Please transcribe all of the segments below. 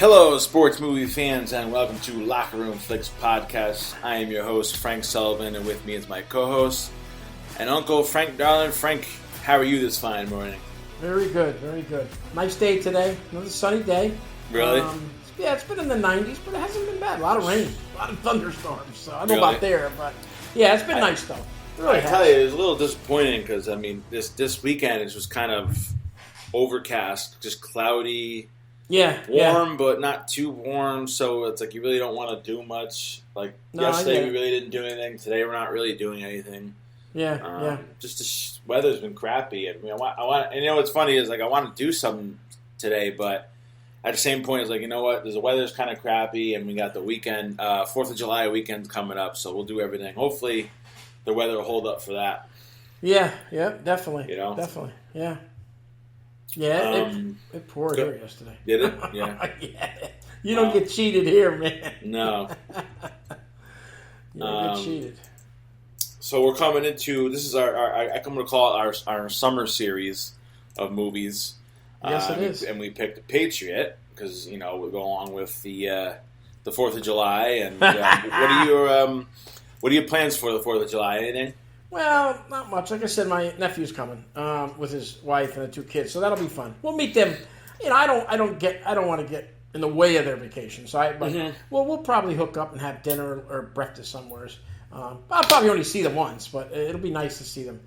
Hello, sports movie fans, and welcome to Locker Room Flicks Podcast. I am your host, Frank Sullivan, and with me is my co-host and Uncle Frank Darling. Frank, how are you this fine morning? Very good, very good. Nice day today. Another sunny day. Really? Yeah, it's been in the 90s, but it hasn't been bad. A lot of rain, a lot of thunderstorms. So I don't know Really? about there, but yeah, it's been nice though. It really has. tell you, it was a little disappointing because this weekend it was kind of overcast, just cloudy. Yeah, warm, but not too warm, so it's like you really don't want to do much. Like yesterday, we really didn't do anything. Today, we're not really doing anything. Yeah. Just the weather's been crappy, and I want. And you know what's funny is like I want to do something today, but at the same point, it's like you know what? The weather's kind of crappy, and we got the weekend, 4th of July weekend coming up, so we'll do everything. Hopefully, the weather will hold up for that. Yeah, definitely. You know, definitely, yeah. Yeah, it poured here yesterday. Did it? Yeah. Yeah. You don't get cheated here, man. No. You don't get cheated. So we're coming into, this is I'm going to call it our summer series of movies. Yes, it is. And we picked Patriot because, you know, we go along with the 4th of July. And what are your plans for the 4th of July? Anything? Well, not much. Like I said, my nephew's coming with his wife and the 2 kids, so that'll be fun. We'll meet them. You know, I don't want to get in the way of their vacation. So we'll probably hook up and have dinner or breakfast somewhere. I'll probably only see them once, but it'll be nice to see them.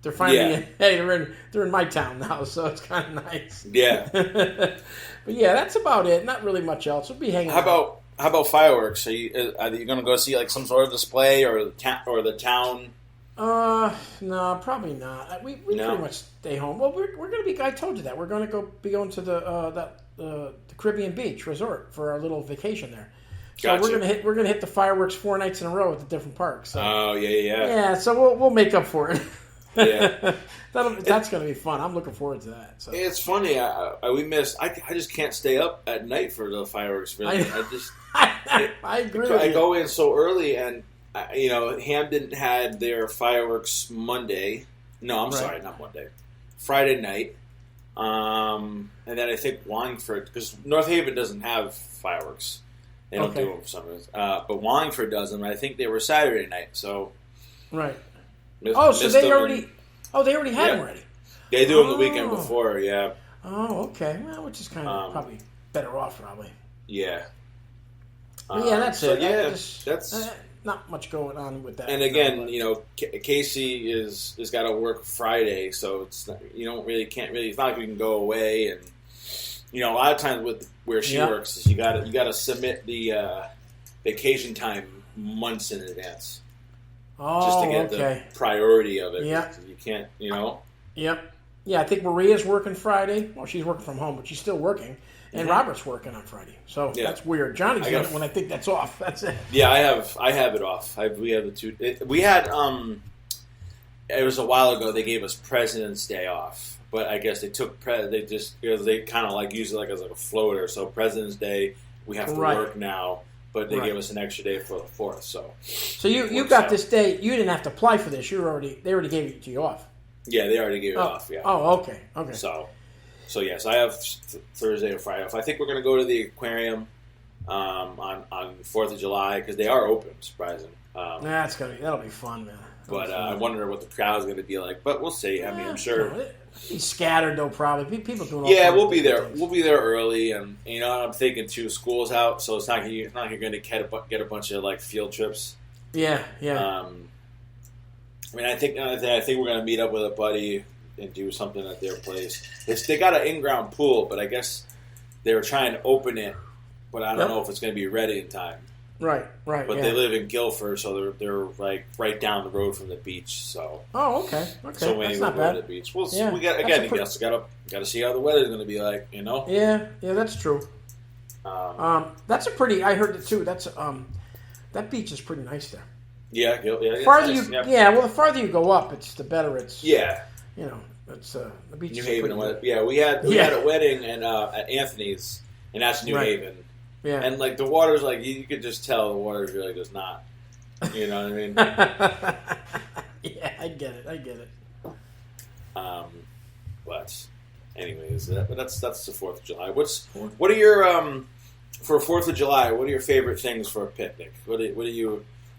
They're finally they're in my town now, so it's kind of nice. Yeah. But yeah, that's about it. Not really much else. We'll be hanging out. How about fireworks? Are you going to go see like some sort of display or the town? No, probably not. We pretty much stay home. Well, we're going to be. I told you that we're going to be going to the Caribbean Beach Resort for our little vacation there. So Gotcha. we're gonna hit the fireworks 4 nights in a row at the different parks. So. Oh yeah. Yeah, so we'll make up for it. Yeah, that's gonna be fun. I'm looking forward to that. So. It's funny. I just can't stay up at night for the fireworks. Really, I agree. I go in so early, and Hamden had their fireworks Monday. No, I'm sorry, not Monday. Friday night. And then I think Wallingford, because North Haven doesn't have fireworks. They don't do them for some reason. But Wallingford does them. I think they were Saturday night. So right. So they already had them ready. They do them the weekend before. Yeah. Oh, okay. Well, which is kind of probably better off, probably. Yeah. Yeah, that's it. Yeah, that's not much going on with that. And again, Casey is got to work Friday, so it's not, can't really. It's not like we can go away, and a lot of times with where she works, is you got to submit the vacation time months in advance, just to get the priority of it. Yeah, you can't, Yep. Yeah, I think Maria's working Friday. Well, she's working from home, but she's still working. And Robert's working on Friday, so that's weird. Johnny's doing it when I think that's off. That's it. Yeah, I have it off. We have the two. We had it was a while ago. They gave us President's Day off, but I guess they took they kind of like use it like as like a floater. So President's Day we have to work now, but they gave us an extra day for the 4th. So you got this day. You didn't have to apply for this. They already gave it to you off. Yeah, they already gave it off. Yeah. Oh, okay. So yes, I have Thursday or Friday off. I think we're going to go to the aquarium on 4th of July because they are open. Surprising. That'll be fun, man. But I wonder what the crowd's going to be like. But we'll see. I mean, I'm sure it'll be scattered though. Probably people doing. We'll be there. We'll be there early, and I'm thinking too. School's out, so it's not you're going to get a bunch of like field trips. Yeah. I think we're going to meet up with a buddy and do something at their place. They got an in-ground pool, but I guess they were trying to open it, but I don't know if it's going to be ready in time. Right. But they live in Guilford, so they're like right down the road from the beach. So okay. So when that's you not go bad. to the beach, we got again. You got to see how the weather's going to be like. Yeah, that's true. That's a pretty. I heard it too. That's that beach is pretty nice there. Yeah. The farther you go up, the better it's. Yeah. It's the beach. New Haven. We had a wedding at Anthony's, and that's New Haven. Yeah. And like the water's like you could just tell the water really does not. You know what I mean? Yeah, I get it. But anyways, but that's the 4th of July. What are your for 4th of July? What are your favorite things for a picnic?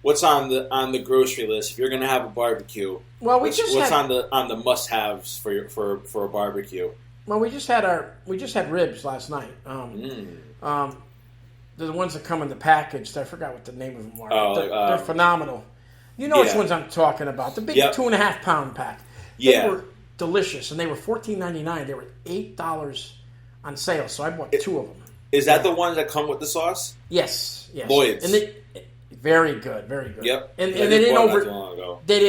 What's on the grocery list if you're going to have a barbecue? Well, what's on the must-haves for a barbecue? Well, we just had ribs last night. The ones that come in the package. I forgot what the name of them are. Oh, they're phenomenal. You know which ones I'm talking about. The big 2.5 pound pack. They were delicious, and they were $14.99. They were $8 on sale, so I bought 2 of them. Is that the ones that come with the sauce? Yes. Lloyd's. And very good, very good. Yep. And they didn't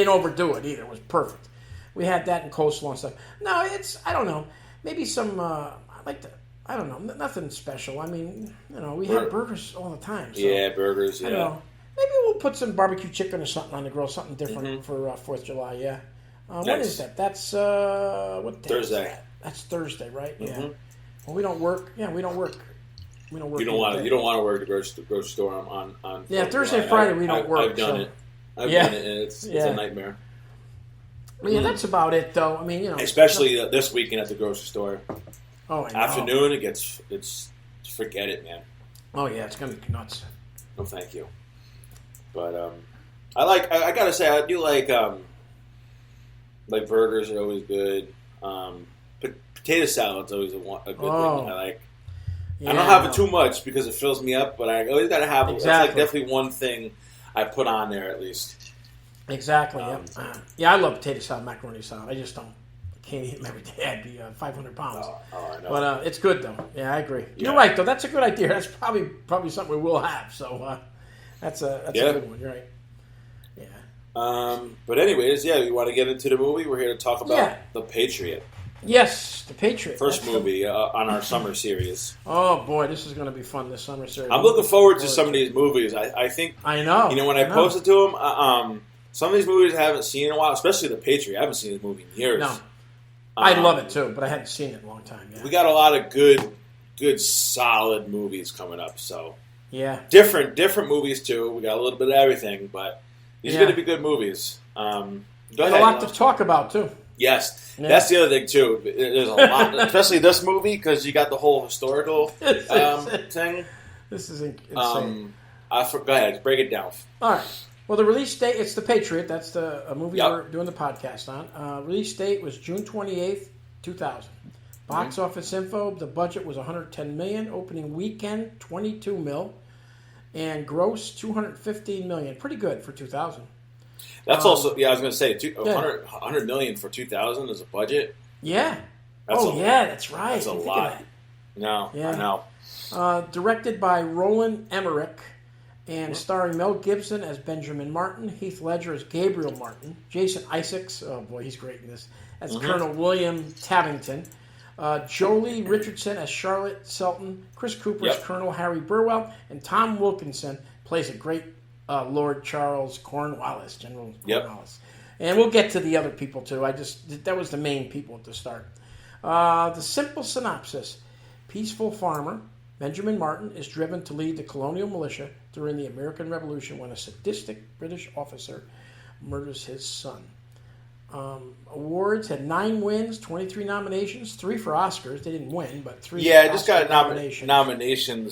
overdo it either. It was perfect. We had that in coleslaw and stuff. No, I don't know. Maybe some. I don't know. Nothing special. I mean, we have burgers all the time. So, yeah, burgers. Yeah. I don't know. Maybe we'll put some barbecue chicken or something on the grill, something different for 4th of July. Yeah. Nice. When is that? That's what day? Thursday. Is that? That's Thursday, right? Yeah. Well, we don't work. Yeah, we don't work. We don't work. You don't want to work at the grocery store on. Yeah, Thursday and Friday we don't work. I've done it. I've done it, and it's a nightmare. Well, yeah, that's about it, though. I mean, especially this weekend at the grocery store. Oh, I know. Afternoon, it's forget it, man. Oh yeah, it's gonna be nuts. No, thank you. But I gotta say, I do like burgers are always good. Potato salad's always a good thing. I like. Yeah, I don't have it too much because it fills me up, but I always gotta have it. Exactly. That's definitely one thing I put on there at least. Exactly. Yeah, I love potato salad, macaroni salad. I just can't eat them every day. I'd be 500 pounds. Oh, I know. But it's good though. Yeah, I agree. You're right though. That's a good idea. That's probably something we will have. So that's a good one. You're right. Yeah. But anyways, you want to get into the movie? We're here to talk about The Patriot. Yes, The Patriot. First movie on our summer series. Oh boy, this is going to be fun this summer series. I'm looking forward to some of these movies. I think. I know. When I posted to them, some of these movies I haven't seen in a while, especially The Patriot. I haven't seen this movie in years. No. I love it too, but I hadn't seen it in a long time. Yeah. We got a lot of good, solid movies coming up. So different movies too. We got a little bit of everything, but these are going to be good movies. There's a lot to talk about too. Yes, that's the other thing too. There's a lot, especially this movie because you got the whole historical thing. This is insane. Go ahead, break it down. All right. Well, the release date, it's The Patriot. That's the movie we're doing the podcast on. Release date was June 28th, 2000. Box office info, the budget was $110 million. Opening weekend, $22 million. And gross, $215 million. Pretty good for 2000. That's also, I was going to say, $100 million for 2000 as a budget. Yeah. That's right. That's a lot. No, I know. Directed by Roland Emmerich. And starring Mel Gibson as Benjamin Martin, Heath Ledger as Gabriel Martin, Jason Isaacs, oh boy, he's great in this, as Colonel William Tabington, Jolie Richardson as Charlotte Selton, Chris Cooper as Colonel Harry Burwell, and Tom Wilkinson plays a great Lord Charles Cornwallis, General Cornwallis. And we'll get to the other people too. That was the main people at the start. The simple synopsis: peaceful farmer Benjamin Martin is driven to lead the colonial militia during the American Revolution when a sadistic British officer murders his son. Awards had 9 wins, 23 nominations, 3 for Oscars. They didn't win, but 3 Yeah, just got nominations.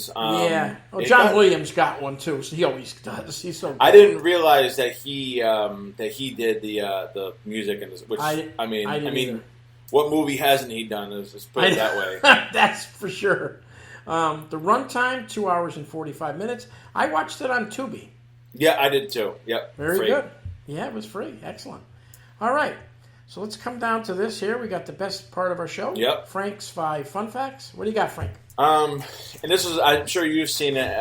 John Williams got one too, so he always does. He's so good. I didn't realize that he did the music in this, which I mean either. What movie hasn't he done? Let's put it that way. That's for sure. The runtime, 2 hours and 45 minutes. I watched it on Tubi. Yeah, I did too. Yep. Very good. Yeah, it was free. Excellent. All right. So let's come down to this here. We got the best part of our show. Yep. Frank's 5 fun facts. What do you got, Frank? And this was, I'm sure you've seen it.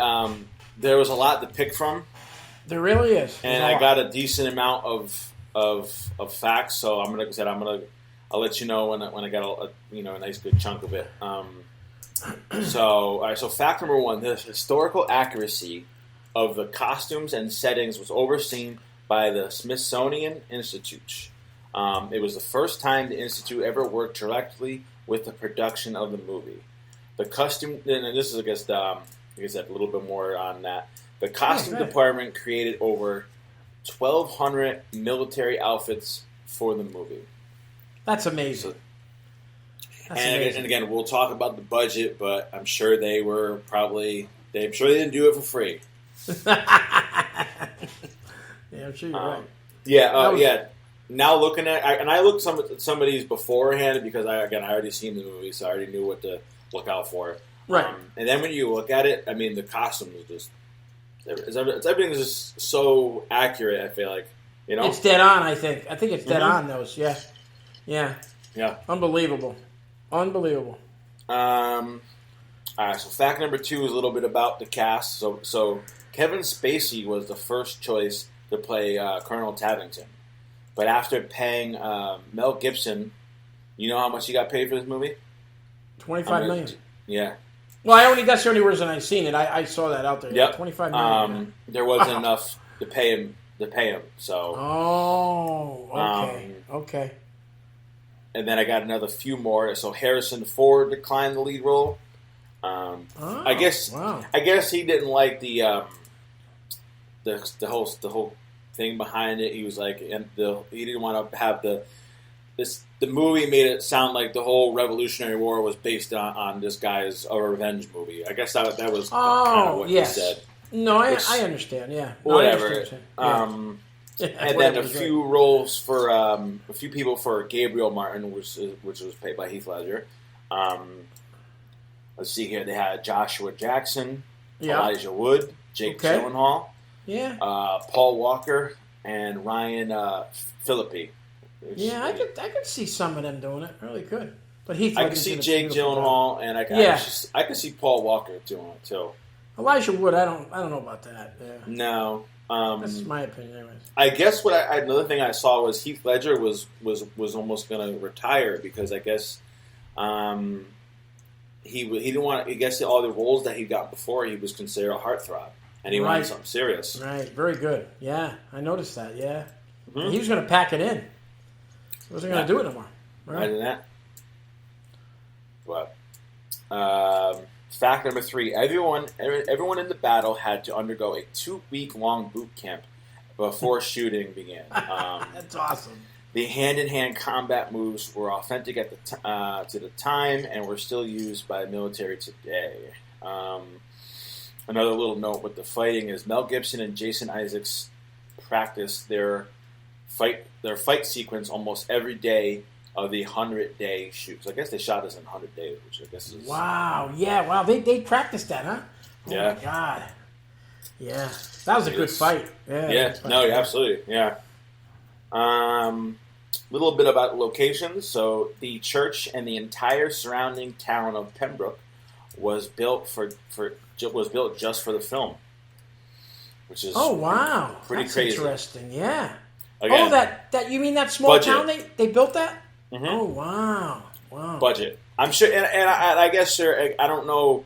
There was a lot to pick from. There really is. And I got a decent amount of facts. So I'll let you know when I got a nice good chunk of it. So fact number 1, the historical accuracy of the costumes and settings was overseen by the Smithsonian Institute. It was the first time the Institute ever worked directly with the production of the movie. The costume, and this is, I guess, a little bit more on that. The costume department created over 1,200 military outfits for the movie. That's amazing. And again, we'll talk about the budget, but I'm sure they were probably. I'm sure they didn't do it for free. Yeah, I'm sure you're right. Yeah. Now looking at, I looked some of these beforehand because I already seen the movie, so I already knew what to look out for. Right. And then when you look at it, I mean, the costume is just everything is just so accurate. I feel like it's dead on. I think it's dead on those. Yeah. Unbelievable. All right. So fact number 2 is a little bit about the cast. So Kevin Spacey was the first choice to play Colonel Tavington. But after paying Mel Gibson, you know how much he got paid for this movie? $25 million. Yeah. Well, that's the only reason I've seen it. I saw that out there. Yep. $25 million. There wasn't enough to pay him. So. Oh. Okay. And then I got another few more. So Harrison Ford declined the lead role. I guess he didn't like the whole thing behind it. He was like, he didn't want to have the movie made it sound like the whole Revolutionary War was based on this guy's revenge movie. I guess that was kind of what he said. No, I understand. Yeah, whatever. And then a few roles for a few people for Gabriel Martin, which was played by Heath Ledger. Let's see here. They had Joshua Jackson, Elijah Wood, Jake Gyllenhaal, Paul Walker, and Ryan Phillippe. Yeah, I could see some of them doing it. Really could. But Heath I could see Jake Gyllenhaal, and I could see Paul Walker doing it too. Elijah Wood, I don't know about that. Yeah. No. That's my opinion, anyways. I guess another thing I saw was Heath Ledger was almost going to retire because I guess he didn't want. I guess all the roles that he got before he was considered a heartthrob, and he wanted something serious. Right, very good. Yeah, I noticed that. Yeah, he was going to pack it in. He wasn't going to do it anymore. Right. Imagine that. But fact number 3: everyone in the battle had to undergo a 2-week-long boot camp before shooting began. That's awesome. The hand-in-hand combat moves were authentic at to the time and were still used by the military today. Another little note with the fighting is Mel Gibson and Jason Isaacs practiced their fight sequence almost every day of the 100-day shoot. So I guess they shot this in 100 days, which I guess is... Wow, yeah, wow. They practiced that, huh? Oh, my God. Yeah, that was a good fight. Yeah, absolutely, yeah. Little bit about locations. So the church and the entire surrounding town of Pembroke was built just for the film, which is pretty crazy. Interesting. Yeah. Again, that you mean that small town they built that? Mm-hmm. Oh wow. Budget. I'm sure, and I guess I don't know.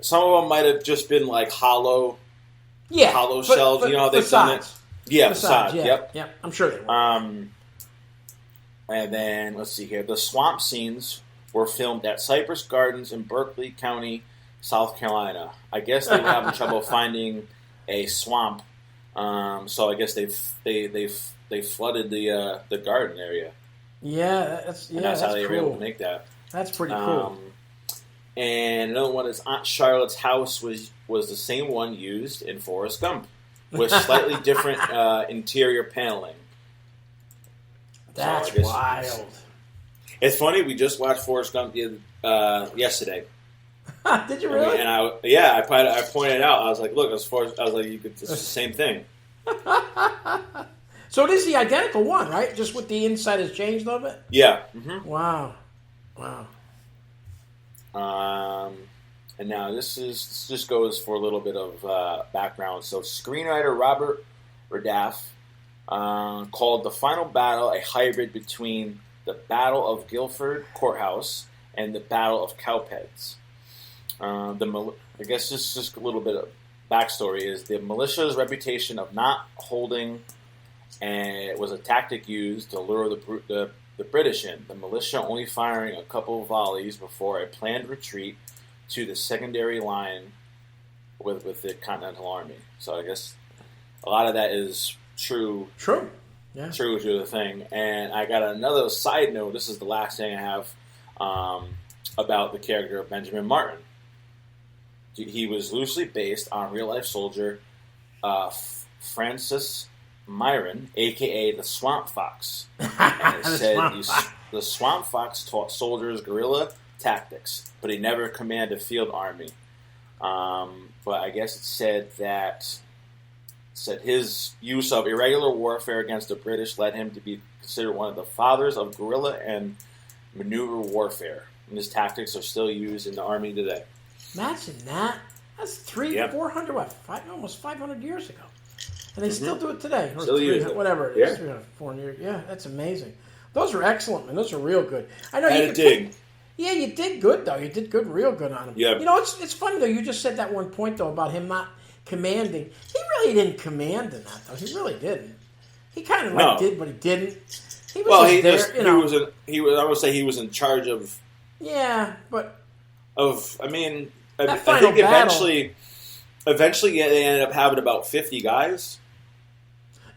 Some of them might have just been like hollow shells. You know how they've done it. Yeah, facade. Yep. I'm sure they were. And then let's see here. The swamp scenes were filmed at Cypress Gardens in Berkeley County, South Carolina. I guess they were having trouble finding a swamp, so I guess they flooded the garden area. Yeah, that's how they cool. were able to make that. That's pretty cool. And another one is Aunt Charlotte's house was the same one used in Forrest Gump, with slightly different interior paneling. That's wild. It's funny. We just watched Forrest Gump yesterday. Did you really? I pointed out. I was like, "Look, it's the same thing." So it is the identical one, right? Just with the inside has changed a little bit. Yeah. Mm-hmm. Wow. And now this just goes for a little bit of background. So screenwriter Robert Reddaff called the final battle a hybrid between the Battle of Guilford Courthouse and the Battle of Cowpens. I guess just a little bit of backstory is the militia's reputation of not holding, and it was a tactic used to lure the British in. The militia only firing a couple of volleys before a planned retreat to the secondary line with the Continental Army. So I guess a lot of that is true. True. Yeah. True to the thing. And I got another side note. This is the last thing I have. about the character of Benjamin Martin. He was loosely based on real-life soldier Francis Myron, a.k.a. the Swamp Fox. And it said the Swamp Fox taught soldiers guerrilla tactics, but he never commanded a field army. But I guess it said that his use of irregular warfare against the British led him to be considered one of the fathers of guerrilla and maneuver warfare. And his tactics are still used in the army today. Imagine that. That's 400, almost 500 years ago. And they still do it today. Or Still use it. Whatever it is. 400 years. Yeah, that's amazing. Those are excellent, man. Those are real good. I know you dig. Yeah, you did good, though. You did good, real good on him. Yep. You know, it's funny, though. You just said that one point, though, about him not commanding. He really didn't command in that, though. He really didn't. He kind of did, but he didn't. He was he was. I would say he was in charge of. Yeah, but. I think eventually they ended up having about 50 guys.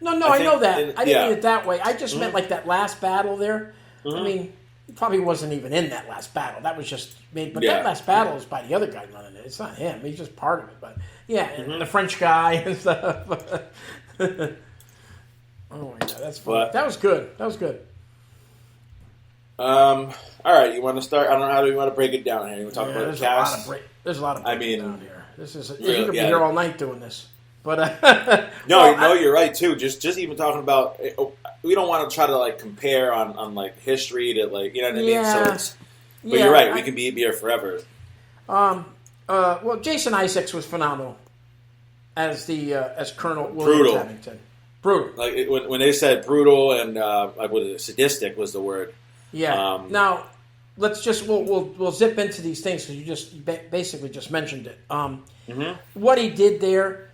No, I know that. I didn't mean it that way. I just meant like that last battle there. I mean, he probably wasn't even in that last battle. That was just made. But that last battle is by the other guy running it. It's not him. He's just part of it. But the French guy and stuff. Oh my God, that's funny. That was good. All right, you want to start? I don't know how do you want to break it down here. You want to talk about the cast? There's a lot of breaking down here. This is you could be here all night doing this. But no, you're right too. Just even talking about, we don't want to try to like compare on like history to like, you know what I mean. So it's, but you're right. We can be here forever. Well, Jason Isaacs was phenomenal as Colonel William Remington. Brutal. Like when they said brutal and sadistic was the word. Yeah. Now let's just we'll zip into these things because you just basically just mentioned it. What he did there,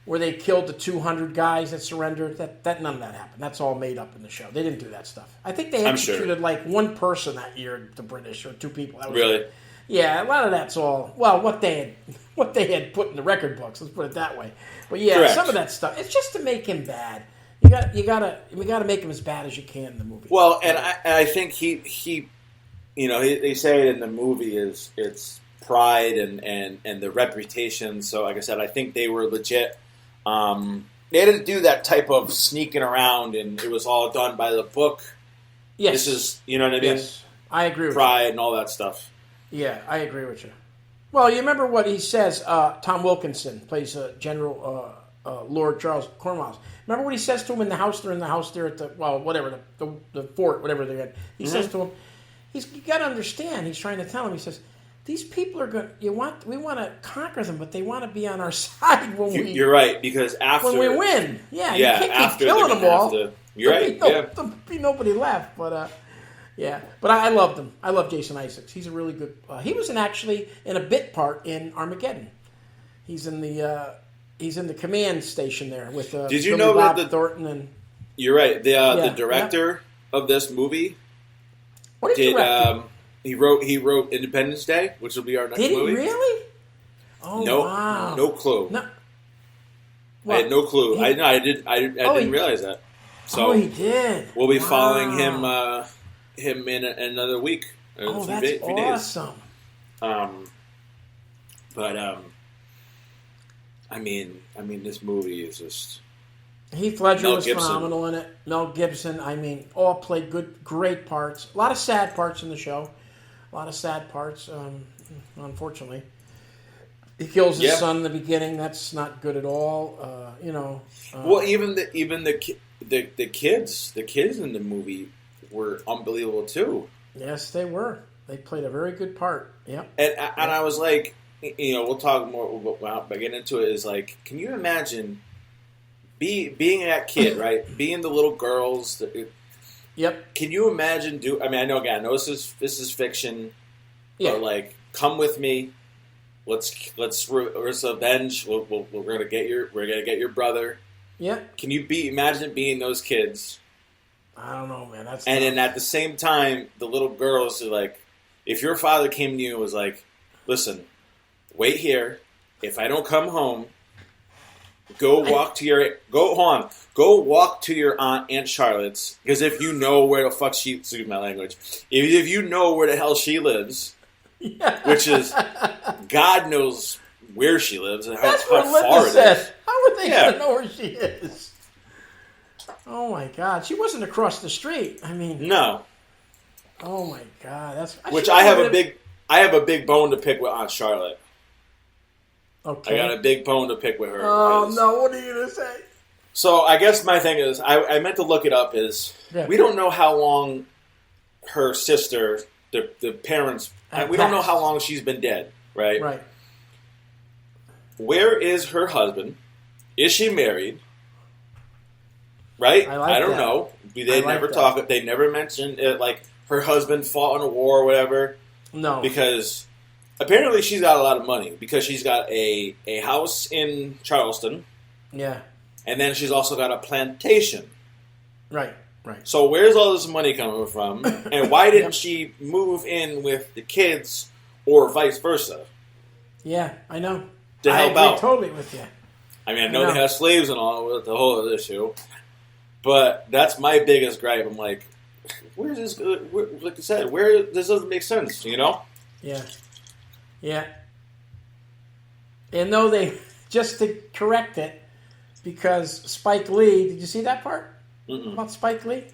where they killed the 200 guys that surrendered, that none of that happened. That's all made up in the show. They didn't do that stuff. I think they executed like one person that year, the British, or two people. That was really? It. Yeah, a lot of that's all. Well, what they had put in the record books. Let's put it that way. But yeah, correct. Some of that stuff. It's just to make him bad. We gotta make him as bad as you can in the movie. Well, and I think he they say it in the movie is it's pride and the reputation. So like I said, I think they were legit. They didn't do that type of sneaking around, and it was all done by the book. Yes, this is what I mean. Yes, I agree. With pride and all that stuff. Yeah, I agree with you. Well, you remember what he says. Tom Wilkinson plays General Lord Charles Cornwallis. Remember what he says to him in the house? They're in the house there at the fort, whatever they're at. He says to him, you got to understand. He's trying to tell him. He says, these people are going. We want to conquer them, but they want to be on our side when we. You're right, because when we win, you can't keep killing them all. You're right. There'll be nobody left, but but I loved him. I love Jason Isaacs. He's a really good. He was actually in a bit part in Armageddon. He's in the command station there with. Did you know Bob Thornton and? You're right. The director of this movie. What did director? He wrote Independence Day, which will be our next movie. Did he really? Oh, no, wow. No clue. No. I had no clue. I didn't realize that. So he did. We'll be following him in another week. Oh, that's awesome. I mean, this movie is just. Heath Ledger was phenomenal in it. Mel Gibson, all played great parts. A lot of sad parts in the show. Unfortunately. He kills his son in the beginning. That's not good at all. Well, even the kids in the movie were unbelievable too. Yes, they were. They played a very good part. Yeah. And I was like, we'll talk more about getting into it. Is like, can you imagine? Being that kid, right? Being the little girls. Yep. Can you imagine? I know this is fiction. Yeah. But like, come with me. Let's revenge. We're gonna get your brother. Yeah. Can you imagine being those kids? I don't know, man. Then at the same time, the little girls are like, if your father came to you and was like, listen, wait here. If I don't come home. Go walk to your Aunt Charlotte's, because if you know where the fuck excuse my language, if you know where the hell she lives, which is God knows where she lives and how far it is. How would they gonna know where she is? Oh my God, she wasn't across the street. I mean, no. Oh my God, I have a big bone to pick with Aunt Charlotte. Okay. I got a big bone to pick with her. Oh no, what are you gonna say? So I guess my thing is, I meant to look it up. We don't know how long her sister, the parents, we don't know how long she's been dead, right? Right. Where is her husband? Is she married? Right? I don't know. They never talk. They never mention it. Like her husband fought in a war or whatever. No, because apparently she's got a lot of money because she's got a house in Charleston. Yeah. And then she's also got a plantation. Right. So where's all this money coming from? And why didn't she move in with the kids or vice versa? Yeah, I know. To help out. Totally with you. I mean, I know they have slaves and all with the whole issue. But that's my biggest gripe. I'm like, where's this? Like I said, this doesn't make sense, you know? Yeah. And no, they, just to correct it, because Spike Lee, did you see that part? About Spike Lee?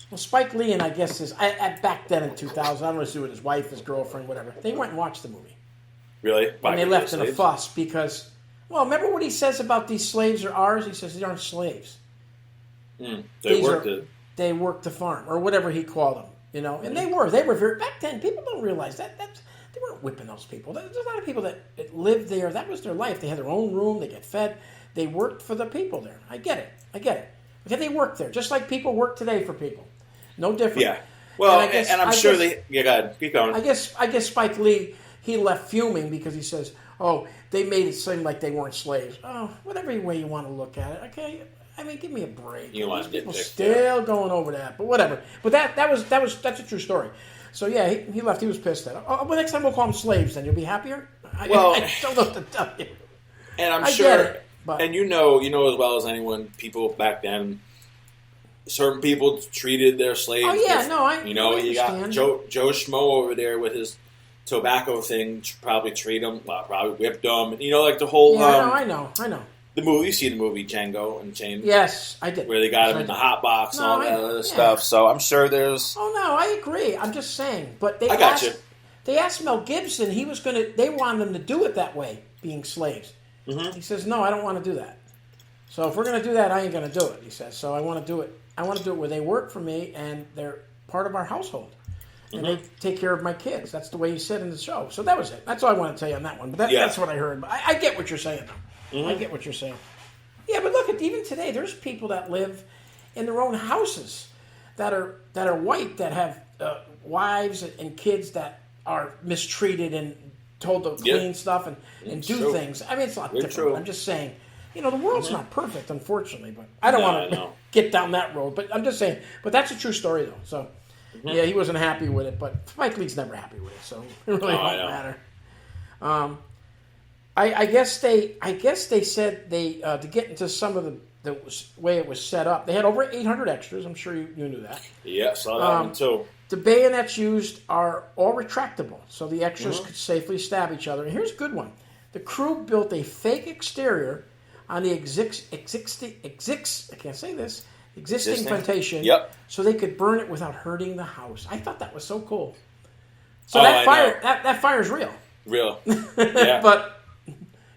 Well, Spike Lee, and I guess back then in 2000, I don't know if it was his wife, his girlfriend, whatever, they went and watched the movie. Really? And they left in a fuss because, well, remember what he says about these slaves are ours? He says they aren't slaves. They worked the farm, or whatever he called them, you know. And they were very, back then, people don't realize that. They weren't whipping those people. There's a lot of people that lived there. That was their life. They had their own room. They get fed. They worked for the people there. I get it. Okay, they worked there, just like people work today for people. No different. Yeah. Well, and I'm sure they... Yeah, go ahead. Keep going. I guess Spike Lee, he left fuming because he says, oh, they made it seem like they weren't slaves. Oh, whatever way you want to look at it. Okay, I mean, give me a break. You want to people still going over that, but whatever. But that's a true story. So yeah, he left. He was pissed at it. Oh, well, next time we'll call them slaves. Then you'll be happier. I don't know what to tell you. And I'm sure, get it, but, and you know as well as anyone, people back then, certain people treated their slaves. Oh yeah, I you got Joe Schmo over there with his tobacco thing. Probably probably whipped them. You know, like the whole. Yeah, I know. The movie, you see the movie Django Unchained? Yes, I did. Where they got him in the hot box and all that other stuff. So I'm sure there's. Oh no, I agree. I'm just saying, but I got you. They asked Mel Gibson. He was gonna. They wanted him to do it that way, being slaves. Mm-hmm. He says, "No, I don't want to do that. So if we're gonna do that, I ain't gonna do it." He says, "So I want to do it. I want to do it where they work for me and they're part of our household, and they take care of my kids." That's the way he said in the show. So that was it. That's all I want to tell you on that one. But that's what I heard. But I get what you're saying, though. I get what you're saying. Yeah, but look, even today, there's people that live in their own houses that are white, that have wives and kids that are mistreated and told to clean stuff and do things. I mean, it's not different. True. I'm just saying, the world's not perfect, unfortunately. But I don't want to get down that road. But I'm just saying. But that's a true story, though. So, yeah, he wasn't happy with it. But Spike Lee's never happy with it, so it really don't matter. I guess they said to get into some of the way it was set up, they had over 800 extras. I'm sure you knew that. Yeah, saw that one too. The bayonets used are all retractable, so the extras could safely stab each other. And here's a good one: the crew built a fake exterior on the existing plantation, so they could burn it without hurting the house. I thought that was so cool. So that fire's real. Real, yeah. But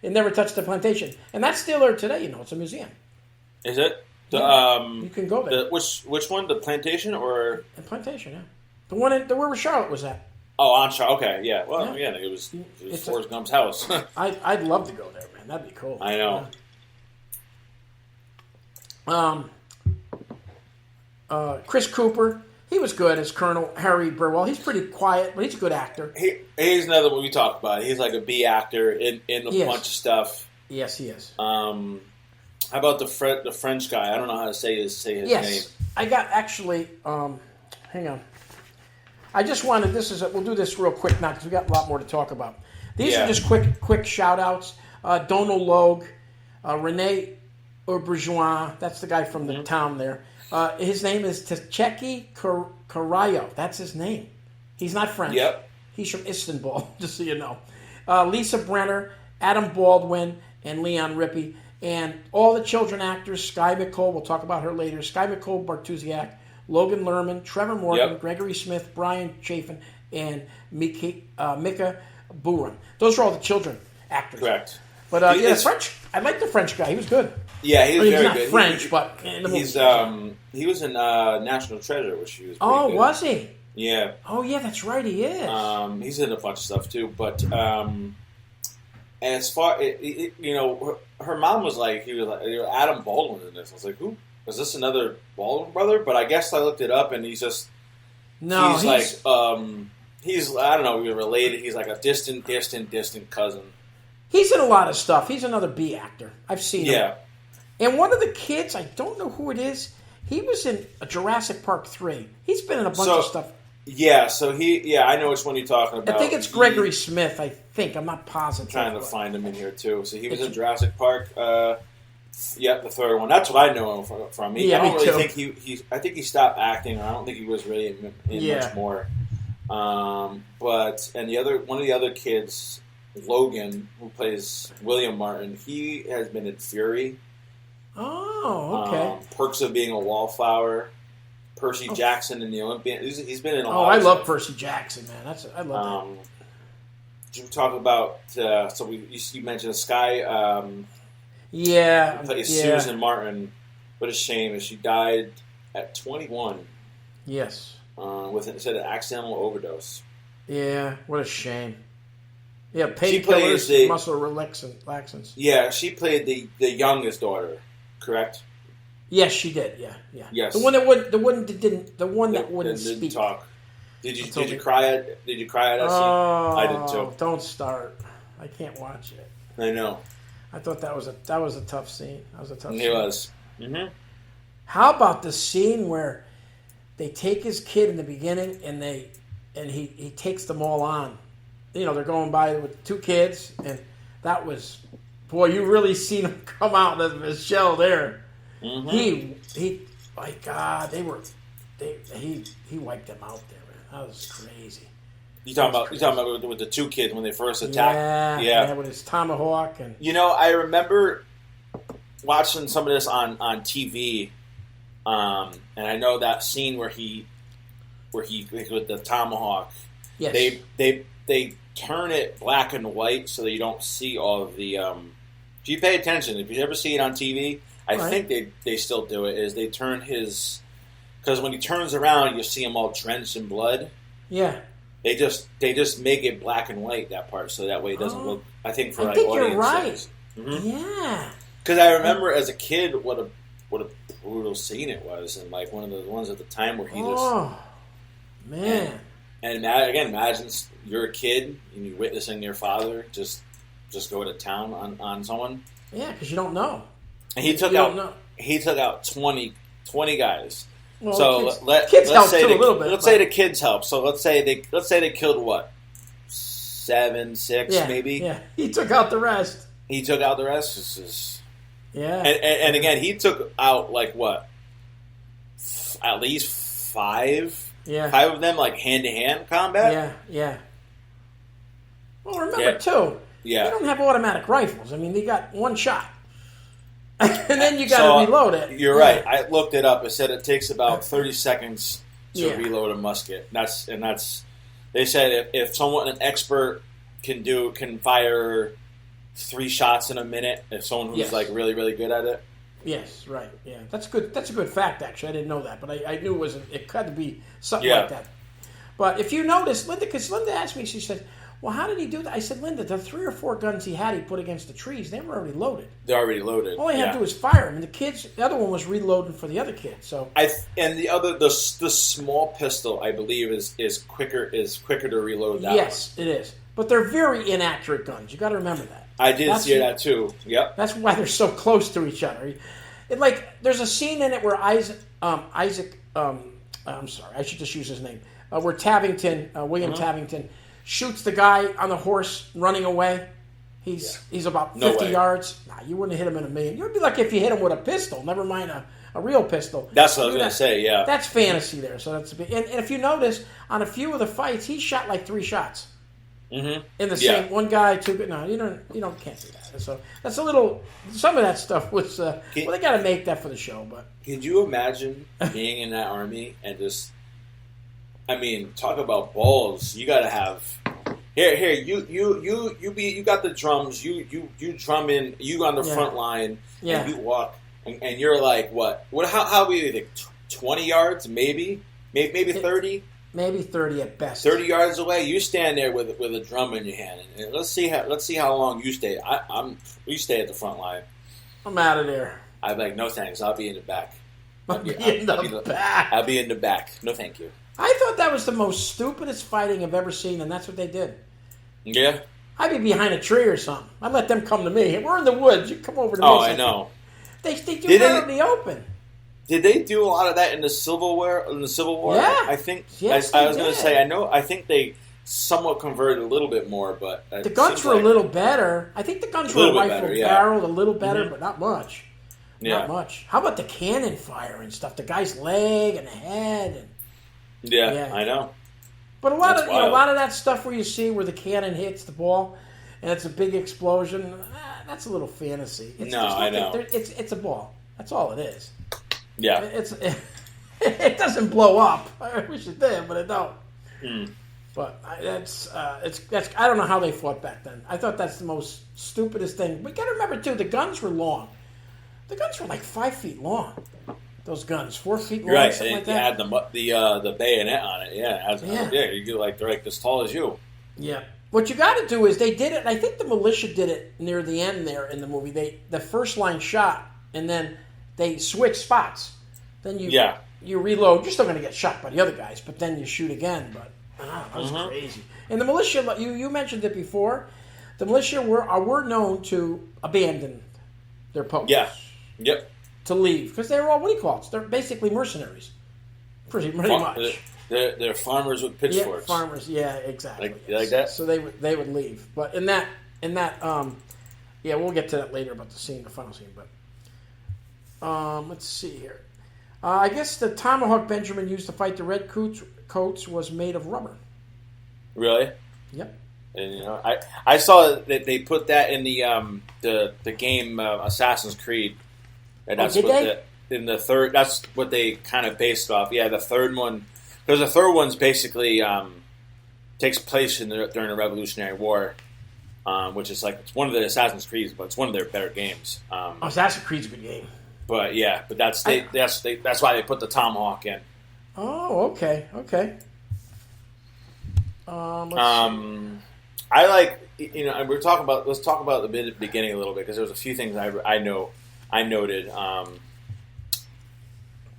it never touched the plantation, and that's still there today. It's a museum. Is it? You can go there. Which one? The plantation or the plantation? Yeah, the one where Charlotte was at. Oh, on Charlotte. Okay, yeah. Well, yeah, it was Forrest Gump's house. I'd love to go there, man. That'd be cool. I know. Chris Cooper. He was good as Colonel Harry Burwell. He's pretty quiet, but he's a good actor. He's another one we talked about. He's like a B actor in a bunch of stuff. Yes, he is. How about the French guy? I don't know how to say his name. Yes, I got actually. Hang on. I just wanted. We'll do this real quick now because we got a lot more to talk about. These are just quick shout outs. Donald Logue, Rene Auberjois, that's the guy from the town there. His name is Tcheki Karayo. That's his name. He's not French. Yep. He's from Istanbul, just so you know. Lisa Brenner, Adam Baldwin, and Leon Rippey. And all the children actors, Sky McCole, we'll talk about her later, Sky McCole Bartusiak, Logan Lerman, Trevor Morgan, Gregory Smith, Brian Chafin, and Mika Buran. Those are all the children actors. Correct. But the French, I like the French guy. He was good. Yeah, he was very not good. French, but in the movie. He was in National Treasure, which he was. Good. Was he? Yeah. Oh, yeah, that's right. He is. He's in a bunch of stuff too, but as far her mom was like, Adam Baldwin in this. I was like, who was this? Another Baldwin brother? But I guess I looked it up, and he's just he's like he's I don't know, we're related. He's like a distant cousin. He's in a lot of stuff. He's another B actor. I've seen him. Yeah. And one of the kids, I don't know who it is. He was in Jurassic Park 3. He's been in a bunch of stuff. Yeah, I know which one you're talking about. I think it's Gregory Smith, I think. I'm not positive. I'm trying to find him in here, too. So he was in Jurassic Park. The third one. That's what I know him from. I don't really think I think he stopped acting. I don't think he was really in much more. But one of the other kids, Logan, who plays William Martin, he has been in Fury. Oh, okay. Perks of Being a Wallflower. Percy Jackson in the Olympian. He's been in a lot. I of love stuff. Percy Jackson, man. I love that. Did you talk about? You mentioned Sky. Susan Martin. What a shame! She died at 21. Yes. With an accidental overdose. Yeah. What a shame. Yeah, painkillers, muscle relaxants. Yeah, she played the youngest daughter. Correct. Yes, she did. Yeah. Yes. The one that wouldn't speak. Talk. Did you cry at that scene? I did too. Don't start. I can't watch it. I know. I thought that was a tough scene. That was a tough scene. It was. Mm-hmm. How about the scene where they take his kid in the beginning and he takes them all on? They're going by with two kids, and that was, boy, you really seen him come out of his shell there. Mm-hmm. He, my God, he wiped them out there, man. That was crazy. You talking about with the two kids when they first attacked? Yeah, with his tomahawk and. I remember watching some of this on TV, and I know that scene where he with the tomahawk. Yes. They turn it black and white so that you don't see all of the. If you pay attention, if you ever see it on TV, I think they still do it. Is they turn his, because when he turns around, you see him all drenched in blood. Yeah. They just make it black and white, that part, so that way it doesn't look. I think for audiences. You're right. Mm-hmm. Yeah. Because I remember as a kid what a brutal scene it was, and like one of the ones at the time where he just. Oh man. And again, imagine you're a kid and you're witnessing your father just go to town on someone. Yeah, because you don't know. And he took out 20 guys. Well, so kids help too a little bit. Let's say the kids help. So let's say they killed what, 7, 6, maybe. Yeah, he took out the rest. Yeah. And again, he took out like what, at least 5. Yeah. 5 of them, like, hand-to-hand combat? Yeah. Well, remember, too, they don't have automatic rifles. I mean, they got one shot. And then you got to reload it. You're right. I looked it up. It said it takes about 30 seconds to reload a musket. They said if an expert can fire 3 shots in a minute, if someone who's, like, really, really good at it. Yes, right. Yeah, that's good. That's a good fact. Actually, I didn't know that, but I knew it had to be something like that. But if you notice, Linda, because Linda asked me, she said, "Well, how did he do that?" I said, "Linda, the 3 or 4 guns he put against the trees, they were already loaded. They're already loaded. All he had to do was fire them. And the other one was reloading for the other kid. So the small pistol, I believe, is quicker to reload. Yes, it is. But they're very inaccurate guns. You got to remember that. I did see that too. Yep. That's why they're so close to each other. There's a scene in it where Isaac. I'm sorry, I should just use his name. Where William Tavington, shoots the guy on the horse running away. He's about 50 yards. Nah, you wouldn't hit him in a million. It would be like if you hit him with a pistol, never mind a real pistol. That's what I was going to say, yeah. That's fantasy there. So that's a big, and if you notice, on a few of the fights, he shot like 3 shots. Mm-hmm. In the same one guy, 2. No, you can't do that. So that's a little. Some of that stuff was. Well, they got to make that for the show, but. Could you imagine being in that army and just? I mean, talk about balls. You got to have. Here, you got the drums. You drum in. You on the front line. Yeah. And you walk, and you're like what? How we think? 20 yards, maybe 30. Maybe 30 at best. 30 yards away, you stand there with a drum in your hand, and let's see how long you stay. You stay at the front line. I'm out of there. I'm like, no thanks. I'll be in the back. I'll be in the back. I'll be in the back. No, thank you. I thought that was the most stupidest fighting I've ever seen, and that's what they did. Yeah. I'd be behind a tree or something. I'd let them come to me. We're in the woods. You come over to me. Oh, I know. They do it out in the open. Did they do a lot of that in the Civil War? Yeah, I think. Yes, I was going to say. I think they somewhat converted a little bit more, but the guns were a little better. I think the guns were rifle-barreled a little better, but not much. Yeah. Not much. How about the cannon fire and stuff? The guy's leg and the head. And, yeah, I know. But a lot of that stuff where you see where the cannon hits the ball and it's a big explosion. That's a little fantasy. I know. It's a ball. That's all it is. Yeah, it doesn't blow up. I wish it did, but it don't. But that's I don't know how they fought back then. I thought that's the most stupidest thing. We got to remember too, the guns were long. The guns were like 5 feet long. Those guns, 4 feet long, right? Something like that. Had the bayonet on it. Yeah, you do they're like as tall as you. Yeah. What you got to do is they did it. And I think the militia did it near the end there in the movie. The first line shot and then. They switch spots. Then you reload. You're still going to get shot by the other guys, but then you shoot again. But that was crazy. And the militia, you mentioned it before. The militia were known to abandon their posts. Yeah. Yep. To leave because they were all, what do you call it? They're basically mercenaries. Pretty much. They're farmers with pitchforks. Yeah, farmers. Yeah, exactly. Like that. So they would leave. But in that we'll get to that later about the final scene, but. Let's see here. I guess the tomahawk Benjamin used to fight the red coats was made of rubber. Really? Yep. And I saw that they put that in the game Assassin's Creed, and that's in the third. That's what they kind of based off. Yeah, the third one, because the third one's basically takes place during the Revolutionary War. Which is it's one of the Assassin's Creeds, but it's one of their better games. Assassin's Creed's a good game. But that's why they put the tomahawk in. Oh, okay. I like and let's talk about the beginning a little bit because there was a few things I noted.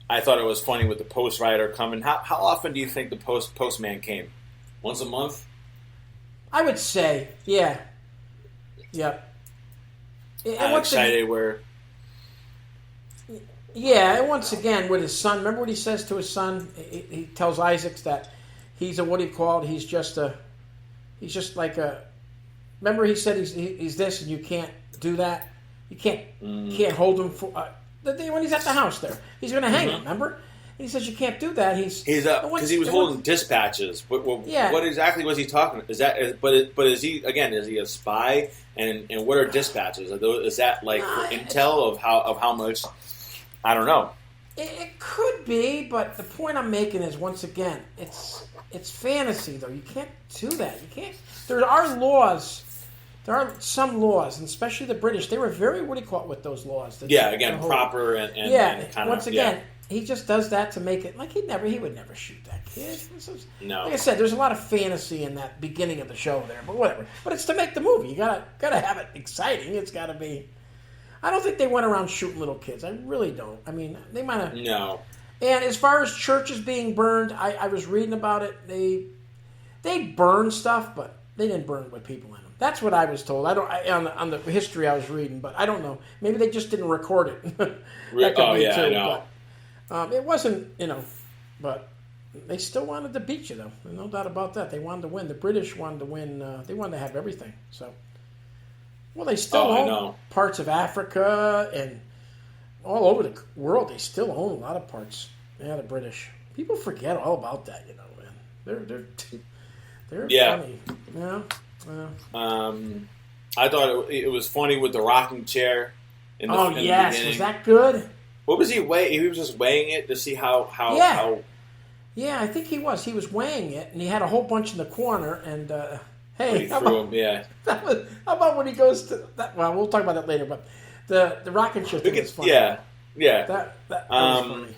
I thought it was funny with the post rider coming. How often do you think the postman came? Once a month? I would say, yeah. Yep. How excited they were. Yeah, and once again with his son. Remember what he says to his son? He tells Isaac that he's a, what do you call it? He's just like a. Remember he said he's this and you can't do that. You can't hold him for when he's at the house there. He's going to hang him. Remember? And he says you can't do that. He's because he was holding dispatches. What exactly was he talking? Is that? But is he a spy? And what are dispatches? Is that like intel of how much? I don't know. It could be, but the point I'm making is once again, it's fantasy though. You can't do that. You can't. There are laws. There are some laws, and especially the British. They were very with those laws. Proper and kind of. Once again, he just does that to make it like he would never shoot that kid. No. Like I said, there's a lot of fantasy in that beginning of the show there, but whatever. But it's to make the movie. You gotta have it exciting. It's gotta be. I don't think they went around shooting little kids. I really don't. I mean, they might have. No. And as far as churches being burned, I was reading about it. They burned stuff, but they didn't burn with people in them. That's what I was told. On the history I was reading, but I don't know. Maybe they just didn't record it. That could be too. I know. But, it wasn't, but they still wanted to beat you, though. No doubt about that. They wanted to win. The British wanted to win. They wanted to have everything. So, Well, they still own parts of Africa and all over the world. They still own a lot of parts. Yeah, the British. People forget all about that, man. They're funny. Yeah. I thought it was funny with the rocking chair. In the beginning. Was that good? What was he weighing? He was just weighing it to see how. Yeah, I think he was. He was weighing it, and he had a whole bunch in the corner. And how about when he goes to that? Well, we'll talk about that later. But the rocking chair thing is funny. Yeah. That was funny.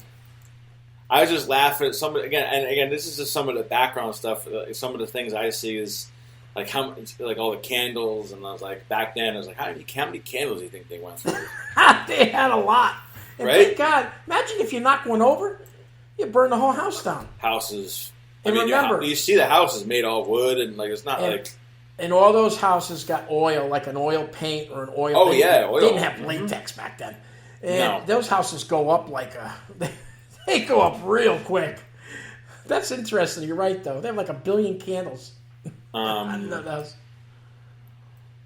I was just laughing at some again. This is just some of the background stuff. Some of the things I see is like all the candles, and I was like, back then I was like, how many candles do you think they went through? They had a lot. And right? Thank God. Imagine if you knock one over, you burn the whole house down. Houses. And remember, you see the house is made all of wood, and like it's not like. And all those houses got oil, like an oil paint or an oil. Oh paint. Yeah, oil. They didn't have latex back then. And those houses go up they go up real quick. That's interesting. You're right, though. They have like 1 billion candles. I didn't know that.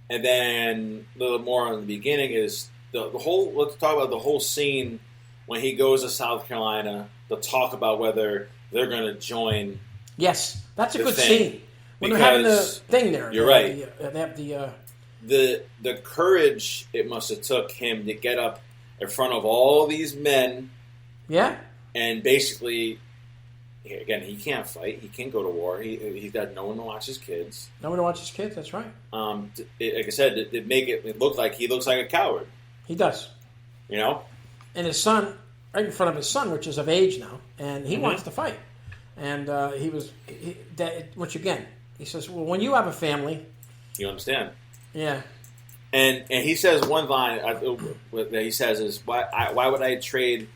And then a little more on the beginning is the whole. Let's talk about the whole scene when he goes to South Carolina. To talk about whether they're going to join. Yes, that's a good scene. When they're having the thing there. You're right. They have the courage it must have took him to get up in front of all these men. Yeah. And basically, again, he can't fight. He can't go to war. He's got no one to watch his kids. No one to watch his kids. That's right. Like I said, it make it look like he looks like a coward. He does. And his son, right in front of his son, which is of age now, and he wants to fight. And which again, he says, well, when you have a family, you understand. Yeah. And he says one line that he says is, why would I trade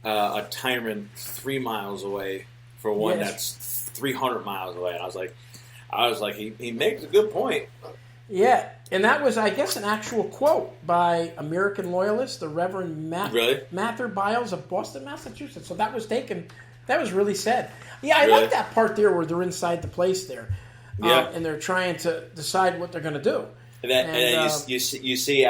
a tyrant 3 miles away for one that's 300 miles away? And I was like, he makes a good point. Yeah, and that was, I guess, an actual quote by American loyalist, the Reverend Mather Biles of Boston, Massachusetts. So that was taken. That was really said. Yeah, I like that part there where they're inside the place there, and they're trying to decide what they're going to do. And then you see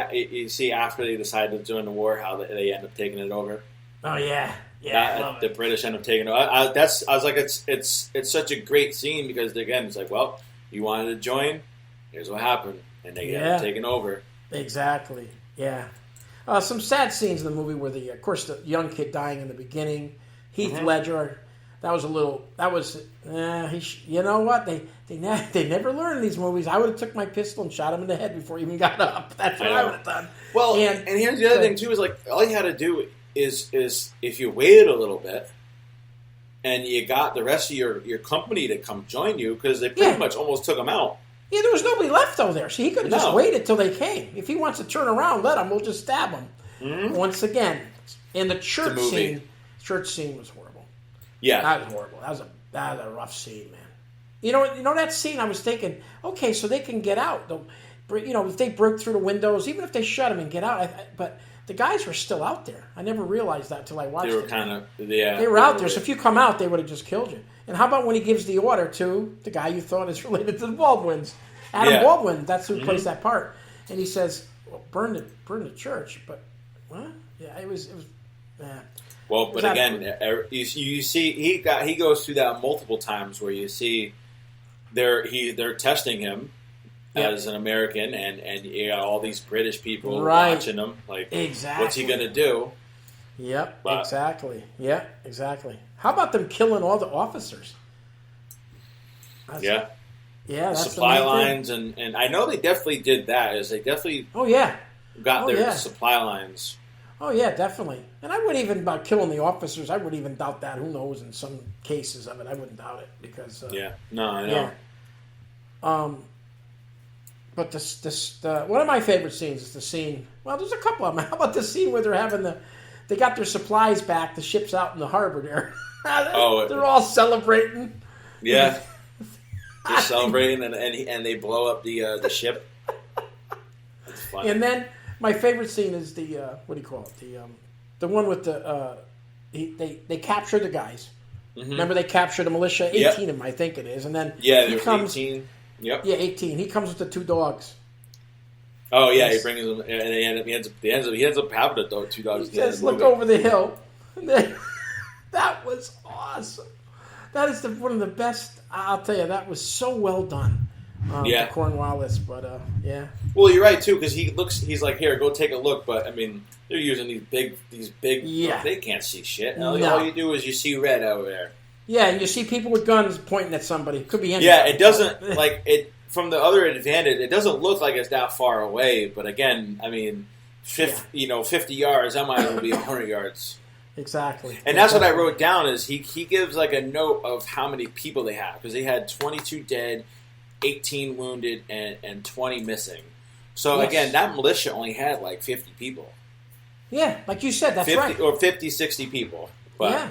after they decide to join the war how they end up taking it over. Oh yeah, the British end up taking it over. I was like, it's such a great scene because again, it's like, well, you wanted to join, here's what happened, and they end up taking over. Exactly. Yeah. Some sad scenes in the movie where of course, the young kid dying in the beginning, Heath Ledger. That was you know what? They never learn in these movies. I would have took my pistol and shot him in the head before he even got up. That's what I would have done. Well, and here's the other thing too is like all you had to do is if you waited a little bit and you got the rest of your company to come join you because they pretty much almost took him out. Yeah, there was nobody left though there, so he could have just waited till they came. If he wants to turn around, let him. We'll just stab him. Mm-hmm. Once again, in the church scene was horrible. Yeah, that was horrible. That was a rough scene, man. You know that scene. I was thinking, okay, so they can get out. If they broke through the windows, even if they shut them and get out, but the guys were still out there. I never realized that until I watched it. They were kind of They were out there. So if you come out, they would have just killed you. And how about when he gives the order to the guy you thought is related to the Baldwins, Adam Baldwin? That's who plays that part. And he says, "Well, burn the church." But what? Yeah, it was. Yeah. Well, but again, you see, he goes through that multiple times where you see they're testing him as an American, and you got all these British people watching him. Like, what's he gonna do? Yep, exactly. Yeah, exactly. How about them killing all the officers? Yeah, that's supply lines, and I know they definitely did that. They definitely got their supply lines. Oh, yeah, definitely. And I wouldn't even, about killing the officers, I wouldn't even doubt that. Who knows, in some cases of it, I wouldn't doubt it. Because, no, I know. Yeah. But one of my favorite scenes is the scene, well, there's a couple of them. How about the scene where they got their supplies back, the ship's out in the harbor there. They're all celebrating. Yeah. They're celebrating, and they blow up the ship. That's funny. And then my favorite scene is the what do you call it? The one with they capture the guys. Mm-hmm. Remember they captured the militia, 18 of them, I think it is, and then he comes 18. Yep. Yeah, 18. He comes with the 2 dogs. Oh yeah, he brings them, and he ends up having two dogs. He says, "Look over the hill." That was awesome. That is one of the best. I'll tell you, that was so well done. Yeah, Cornwallis, but yeah. Well, you're right too, because he's like, here, go take a look. But I mean, they're using these big. Yeah, they can't see shit. No. All you do is you see red over there. Yeah, and you see people with guns pointing at somebody. It could be anybody. Yeah, it doesn't like it. From the other advantage, it doesn't look like it's that far away. But again, I mean, 50 yards. That might even be 100 yards. Exactly. And that's what I wrote down. Is he gives like a note of how many people they have, because they had 22 dead, 18 wounded, and 20 missing. So again, that militia only had like 50 people. Yeah, like you said, that's 50, right. Or 50, 60 people. But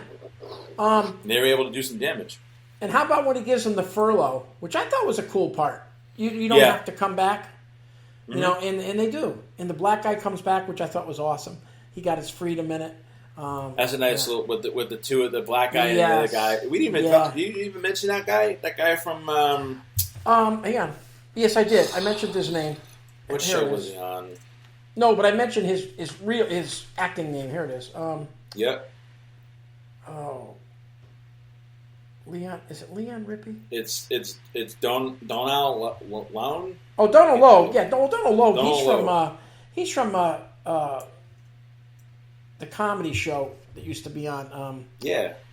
they were able to do some damage. And how about when he gives them the furlough, which I thought was a cool part. You don't have to come back. You know, and they do. And the black guy comes back, which I thought was awesome. He got his freedom in it. That's a nice little with the two of the black guy and the other guy. We didn't even talk. Did you even mention that guy? That guy from hang on. Yes, I did. I mentioned his name. What show was he on? No, but I mentioned his acting name. Here it is. Yep. Oh. Leon, is it Leon Rippey? It's Donald Lowe. Oh, Donald Lowe. Yeah, Donald Lowe. He's from the comedy show that used to be on.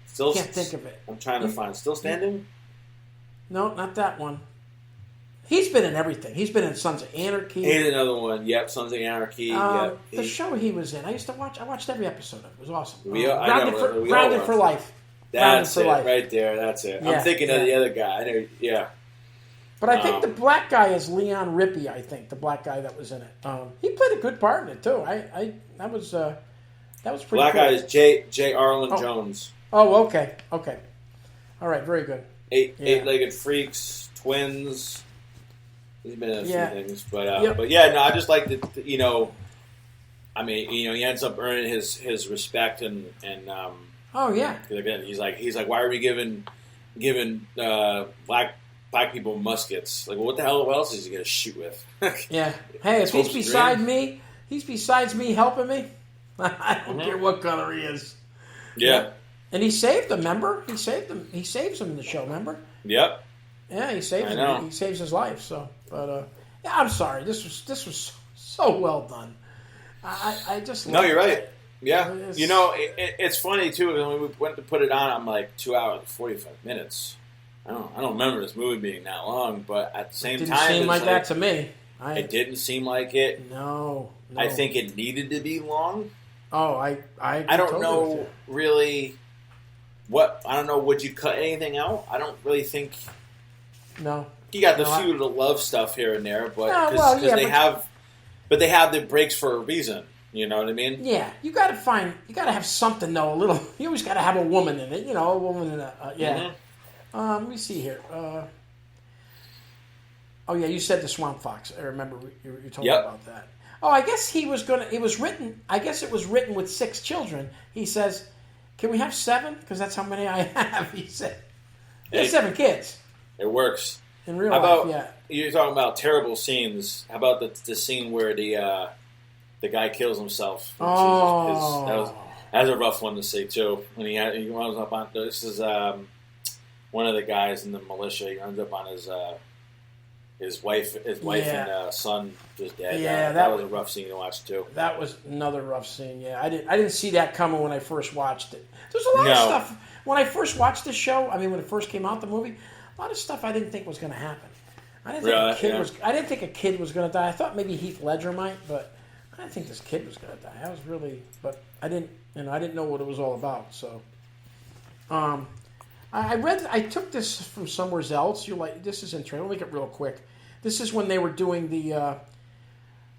Still can't think of it. I'm trying to find. Still Standing? No, not that one. He's been in everything. He's been in Sons of Anarchy. He's another one. Yep, Sons of Anarchy. Yep. The show he was in, I watched every episode of it. It was awesome. Grounded for Life. That's it, right there. That's it. Yeah, I'm thinking of the other guy. But I think the black guy is Leon Rippey. I think the black guy that was in it. He played a good part in it too. That was pretty. Black cool. guy is J. Arlen Jones. Oh, okay. All right, very good. Eight-legged freaks, twins. He's been in a few things, but I just like that. I mean, he ends up earning his respect and. Oh yeah. Again, he's like, why are we giving black people muskets? Like, well, what the hell? What else is he gonna shoot with? Yeah. Hey, if he's beside me, he's besides me helping me. I don't care what color he is. Yeah. And he saved them. Remember, he saved them. He saves him in the show. Remember? Yep. Yeah, he saves him. He saves his life. So, but I'm sorry. This was so well done. I just no, you're right. It. Yeah, it's funny too. When we went to put it on, I'm like 2 hours and 45 minutes. I don't remember this movie being that long, but at the same time, it didn't seem like that to me. It didn't seem like it. No. I think it needed to be long. Oh, I don't totally know really what. I don't know. Would you cut anything out? I don't really think. No. You got the few of the love stuff here and there, but but they have the breaks for a reason. You know what I mean? Yeah, you got to have something though. A little. You always got to have a woman in it. A woman in a let me see here. Oh yeah, you said the Swamp Fox. I remember you told me about that. Oh, I guess he was gonna. It was written. I guess it was written with 6 children. He says, "Can we have 7? Because that's how many I have." He said, "There's 7 kids." It works in real life. Yeah. You're talking about terrible scenes. How about the scene where the guy kills himself? Oh, that was a rough one to see too. When he runs up on this is one of the guys in the militia. He runs up on his wife and son just dead. Yeah, that was a rough scene to watch too. That was another rough scene. Yeah, I didn't see that coming when I first watched it. There's a lot of stuff when I first watched this show. I mean, when it first came out, the movie, a lot of stuff I didn't think was going to happen. I didn't think a kid was going to die. I thought maybe Heath Ledger might, but I didn't think this kid was going to die. I was really, but I didn't know what it was all about. So, I took this from somewhere else. You're like, this is interesting. I'll make it real quick. This is when they were doing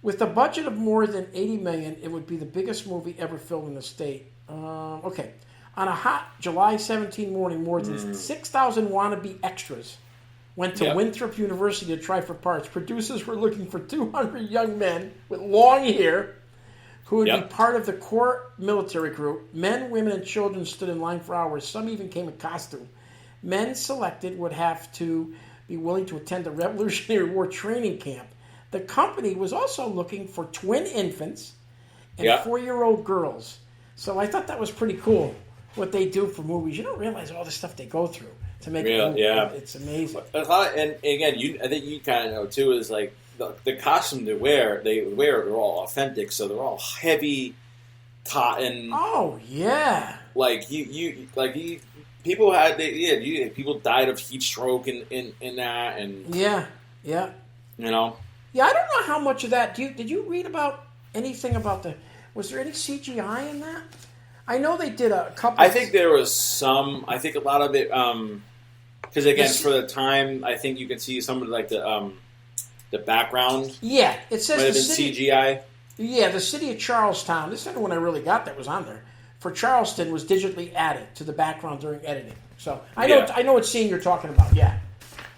with a budget of more than $80 million, it would be the biggest movie ever filmed in the state. Okay. On a hot July 17 morning, more than 6,000 wannabe extras went to Winthrop University to try for parts. Producers were looking for 200 young men with long hair who would be part of the core military group. Men, women, and children stood in line for hours. Some even came in costume. Men selected would have to be willing to attend the Revolutionary War training camp. the company was also looking for twin infants and Yeah. 4-year-old girls. So I thought that was pretty cool what they do for movies. You don't realize all the stuff they go through to make a movie. Yeah. It's amazing. And again, I think you kind of know too, is like the costume they're all authentic, so they're all heavy cotton. Oh yeah. People people died of heat stroke in that, and Yeah. you know. Yeah, I don't know how much of that. Did you read about anything about was there any CGI in that? I know they did a couple. I think there was some. I think a lot of it, because again, for the time, I think you can see some of like the background. Yeah, it says might have the been city, CGI. Yeah, the city of Charlestown. This is the one I really got that was on there. For Charleston was digitally added to the background during editing. So I know what scene you're talking about. Yeah.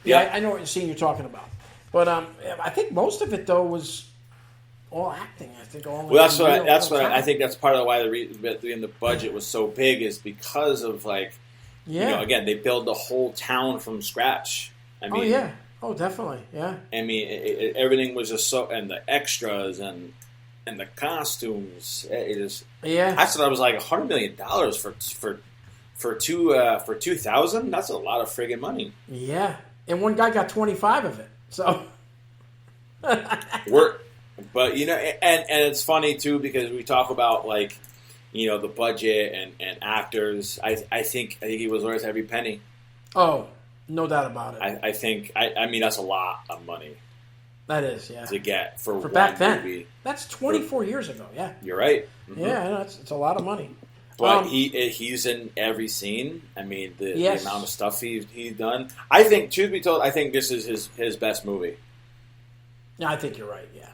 I know what scene you're talking about. But I think most of it though was all acting. I think all. Well, that's what I think. That's part of why the budget was so big is because of again they build the whole town from scratch. I mean, definitely, yeah. I mean, everything was just so, and the extras and the costumes. It is. Yeah. I said I was like $100 million for 2000. That's a lot of friggin' money. Yeah, and one guy got 25 of it. So. But and it's funny too because we talk about the budget and actors. I think he was worth every penny. Oh, no doubt about it. I think I mean that's a lot of money. That is, yeah. To get for one back then. movie. That's 24 years ago. Yeah. You're right. Mm-hmm. Yeah, I know, it's a lot of money. But he's in every scene. I mean the amount of stuff he's done. I think, truth be told, I think this is his best movie. Yeah, I think you're right. Yeah.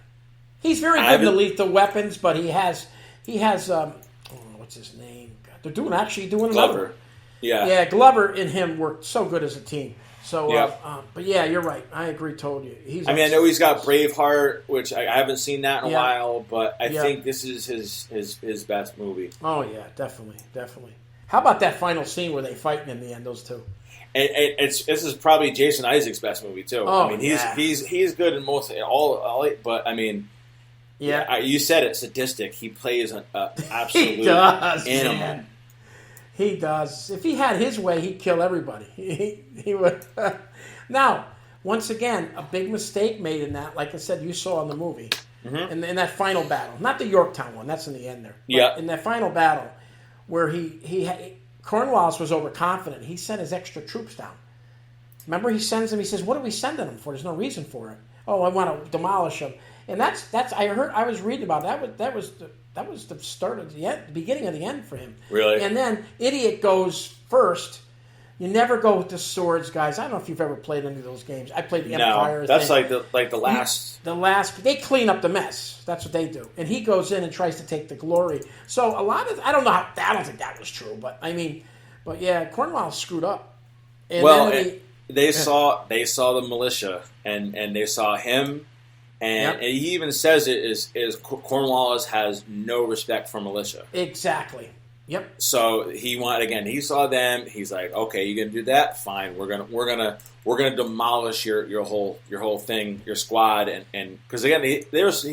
He's very good in the Lethal Weapons, but he has what's his name? God, they're actually doing Glover. Yeah, Glover and him worked so good as a team. So, but yeah, you're right. I agree. Told you. I know he's got Braveheart, which I haven't seen that in a while, but I think this is his best movie. Oh yeah, definitely. How about that final scene where they fighting in the end? Those two. And this is probably Jason Isaac's best movie too. Oh, I mean, he's good in most all, but I mean. Yeah, you said it. Sadistic. He plays an absolute he does, animal. Man. He does. If he had his way, he'd kill everybody. He would. Now, once again, a big mistake made in that. Like I said, you saw in the movie, in that final battle, not the Yorktown one. That's in the end there. Yeah. In that final battle, where Cornwallis was overconfident. He sent his extra troops down. Remember, he sends them. He says, "What are we sending them for? There's no reason for it. Oh, I want to demolish them." And that's I was reading about that was the start of the beginning of the end for him. Really? And then Idiot goes first. You never go with the swords, guys. I don't know if you've ever played any of those games. I played the Empire. No, that's like the last. The last. They clean up the mess. That's what they do. And he goes in and tries to take the glory. So a lot of I don't think that was true, but I mean, but yeah, Cornwallis screwed up. And they saw the militia and they saw him. And he even says it is Cornwallis has no respect for militia. Exactly. Yep. So he saw them. He's like, okay, you gonna do that? Fine. We're gonna demolish your whole thing, your squad, and because again, he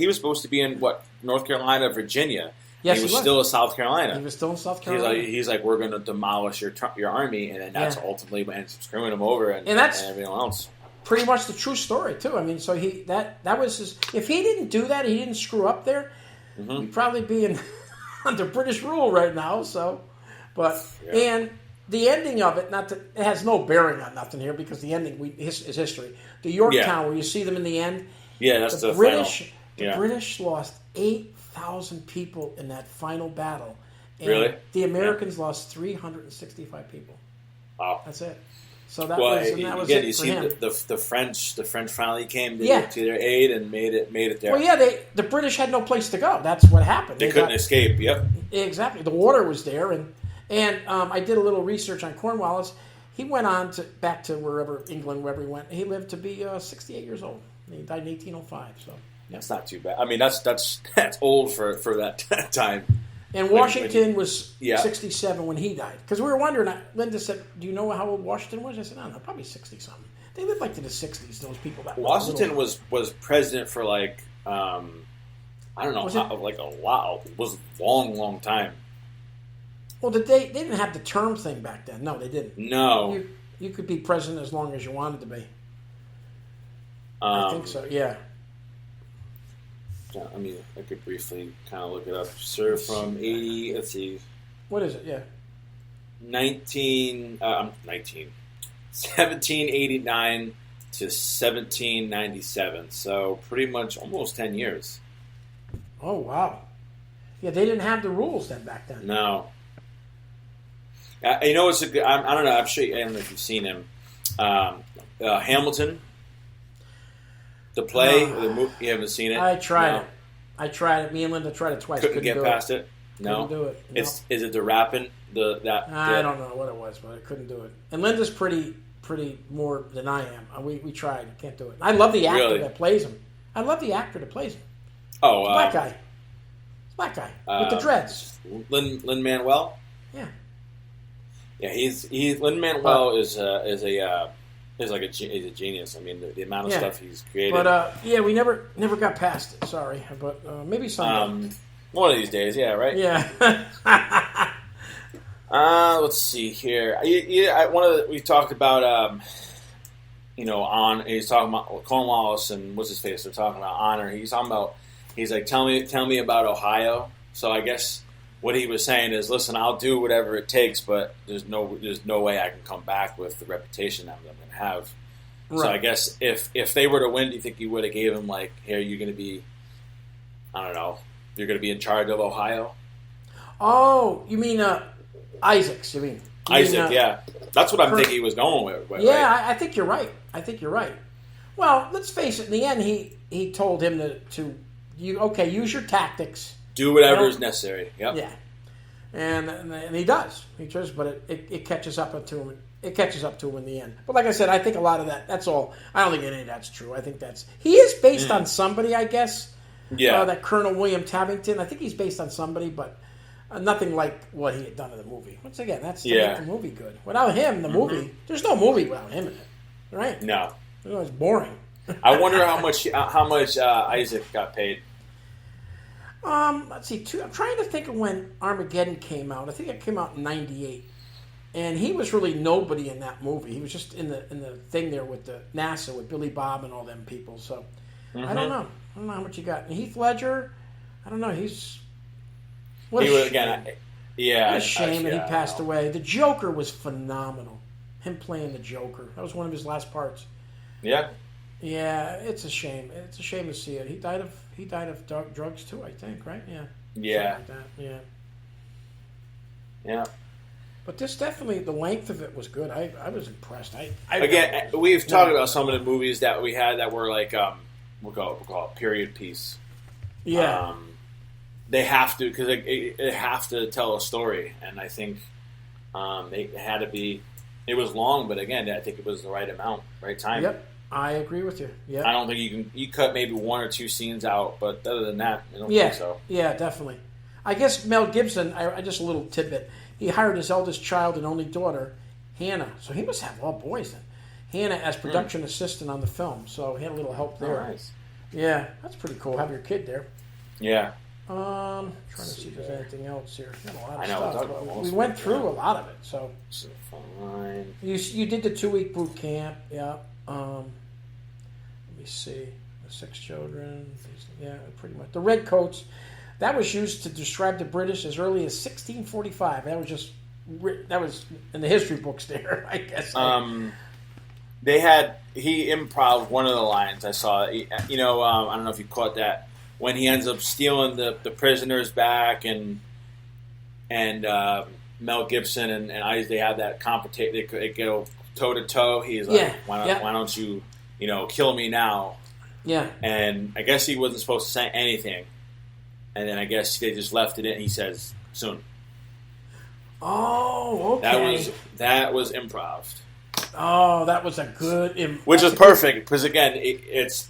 was supposed to be in North Carolina, Virginia. Yes, he was still in South Carolina. He was still in South Carolina. He's like, we're gonna demolish your army, and then that's ultimately what ends up screwing him over and everything else. Pretty much the true story too. I mean, so that was his. If he didn't do that, he didn't screw up there. He'd probably be under British rule right now. So, and the ending of it, it has no bearing on nothing here because the ending is history. The Yorktown, where you see them in the end. Yeah, that's the British. Final. The British lost 8,000 people in that final battle. And really? The Americans lost 365 people. Wow, that's it. So that was again, it you for see him. The French finally came to their aid and made it there. Well, yeah, the British had no place to go. That's what happened. They couldn't escape. Yep. Exactly. The water was there, and I did a little research on Cornwallis. He went on back to wherever he went. He lived to be 68 years old. He died in 1805. So that's not too bad. I mean, that's old for that time. And Washington was Yeah. 67 when he died. Because we were wondering, Linda said, do you know how old Washington was? I said, I don't know, probably 60-something. They lived like to the 60s, those people. That Washington was president for like, I don't know, like a lot. It was a long, long time. Well, they didn't have the term thing back then. No, they didn't. No. You could be president as long as you wanted to be. I think so, yeah. I mean, I could briefly kind of look it up. Served from 80, let's see. What is it, yeah? 1789 to 1797. So pretty much almost 10 years. Oh, wow. Yeah, they didn't have the rules then back then. No. You know, it's a good. I don't know. I'm sure. I don't know if you've seen him. Hamilton. The play, the movie. You haven't seen it. I tried it. Me and Linda tried it twice. Couldn't get past it. No. Couldn't do it. No. Is it the rapping? I don't know what it was, but I couldn't do it. And Linda's pretty more than I am. We tried. I can't do it. I love the actor that plays him. Oh, black guy. Black guy with the dreads. Lin-Manuel. Yeah. Yeah, he's Lin-Manuel is like a genius. I mean, the amount of stuff he's created. But we never got past it. Sorry, but maybe someday. One of these days, yeah, right? Yeah. Let's see here. We talked about he's talking about Cornwallis and what's his face. They're talking about honor. He's like, tell me about Ohio. So I guess what he was saying is, listen, I'll do whatever it takes, but there's no way I can come back with the reputation that I'm going to have. Right. So I guess if they were to win, do you think you would have gave him like, here, you're going to be, I don't know, you're going to be in charge of Ohio? Oh, you mean Isaacs? You mean Isaac? Yeah, that's what I'm thinking he was going with. Yeah, right? I think you're right. Well, let's face it. In the end, he told him to use your tactics. Do whatever is necessary. Yep. Yeah, and he does. He does, but it catches up to him. It catches up to him in the end. But like I said, I think a lot of that's all. I don't think any of that's true. I think he is based on somebody, I guess. Yeah. That Colonel William Tabington. I think he's based on somebody, but nothing like what he had done in the movie. Once again, that's to make the movie good. Without him, the movie, there's no movie without him in it, right? No. It's boring. I wonder how much Isaac got paid. Let's see. I'm trying to think of when Armageddon came out. I think it came out in '98, and he was really nobody in that movie. He was just in the thing there with the NASA with Billy Bob and all them people. So I don't know. I don't know how much he got. And Heath Ledger, I don't know. What a shame that he passed away. The Joker was phenomenal. Him playing the Joker. That was one of his last parts. Yeah. Yeah, it's a shame. It's a shame to see it. He died of drugs too, I think, right? Yeah. Yeah. Something like that. Yeah. Yeah. But this definitely, the length of it was good. I was impressed. We've talked about some of the movies that we had that were like, we'll call it period piece. Yeah. They have to, because they have to tell a story, and I think they had to be. It was long, but again, I think it was the right amount, right time. Yep, I agree with you. Yeah, I don't think you cut maybe one or two scenes out, but other than that, I don't think so. Yeah, definitely. I guess Mel Gibson. I just a little tidbit. He hired his eldest child and only daughter, Hannah. So he must have all boys then. Hannah as production assistant on the film, so he had a little help there. Oh, nice. Yeah, that's pretty cool. Have your kid there. Yeah. Trying to see if there's anything else here. Got a lot of I know, stuff. We went through a lot of it. So fine. You did the 2-week boot camp. Yeah. Let me see. The 6 children. Yeah, pretty much. The red coats. That was used to describe the British as early as 1645. That was in the history books there, I guess. He improv one of the lines I saw. I don't know if you caught that. When he ends up stealing the prisoners back, and Mel Gibson and Isaac, they have that competition. They go toe to toe. He's like, why don't you, kill me now? Yeah. And I guess he wasn't supposed to say anything, and then I guess they just left it in. He says soon. Oh, okay. That was improv. Oh, that was a good. Which is perfect because again, it's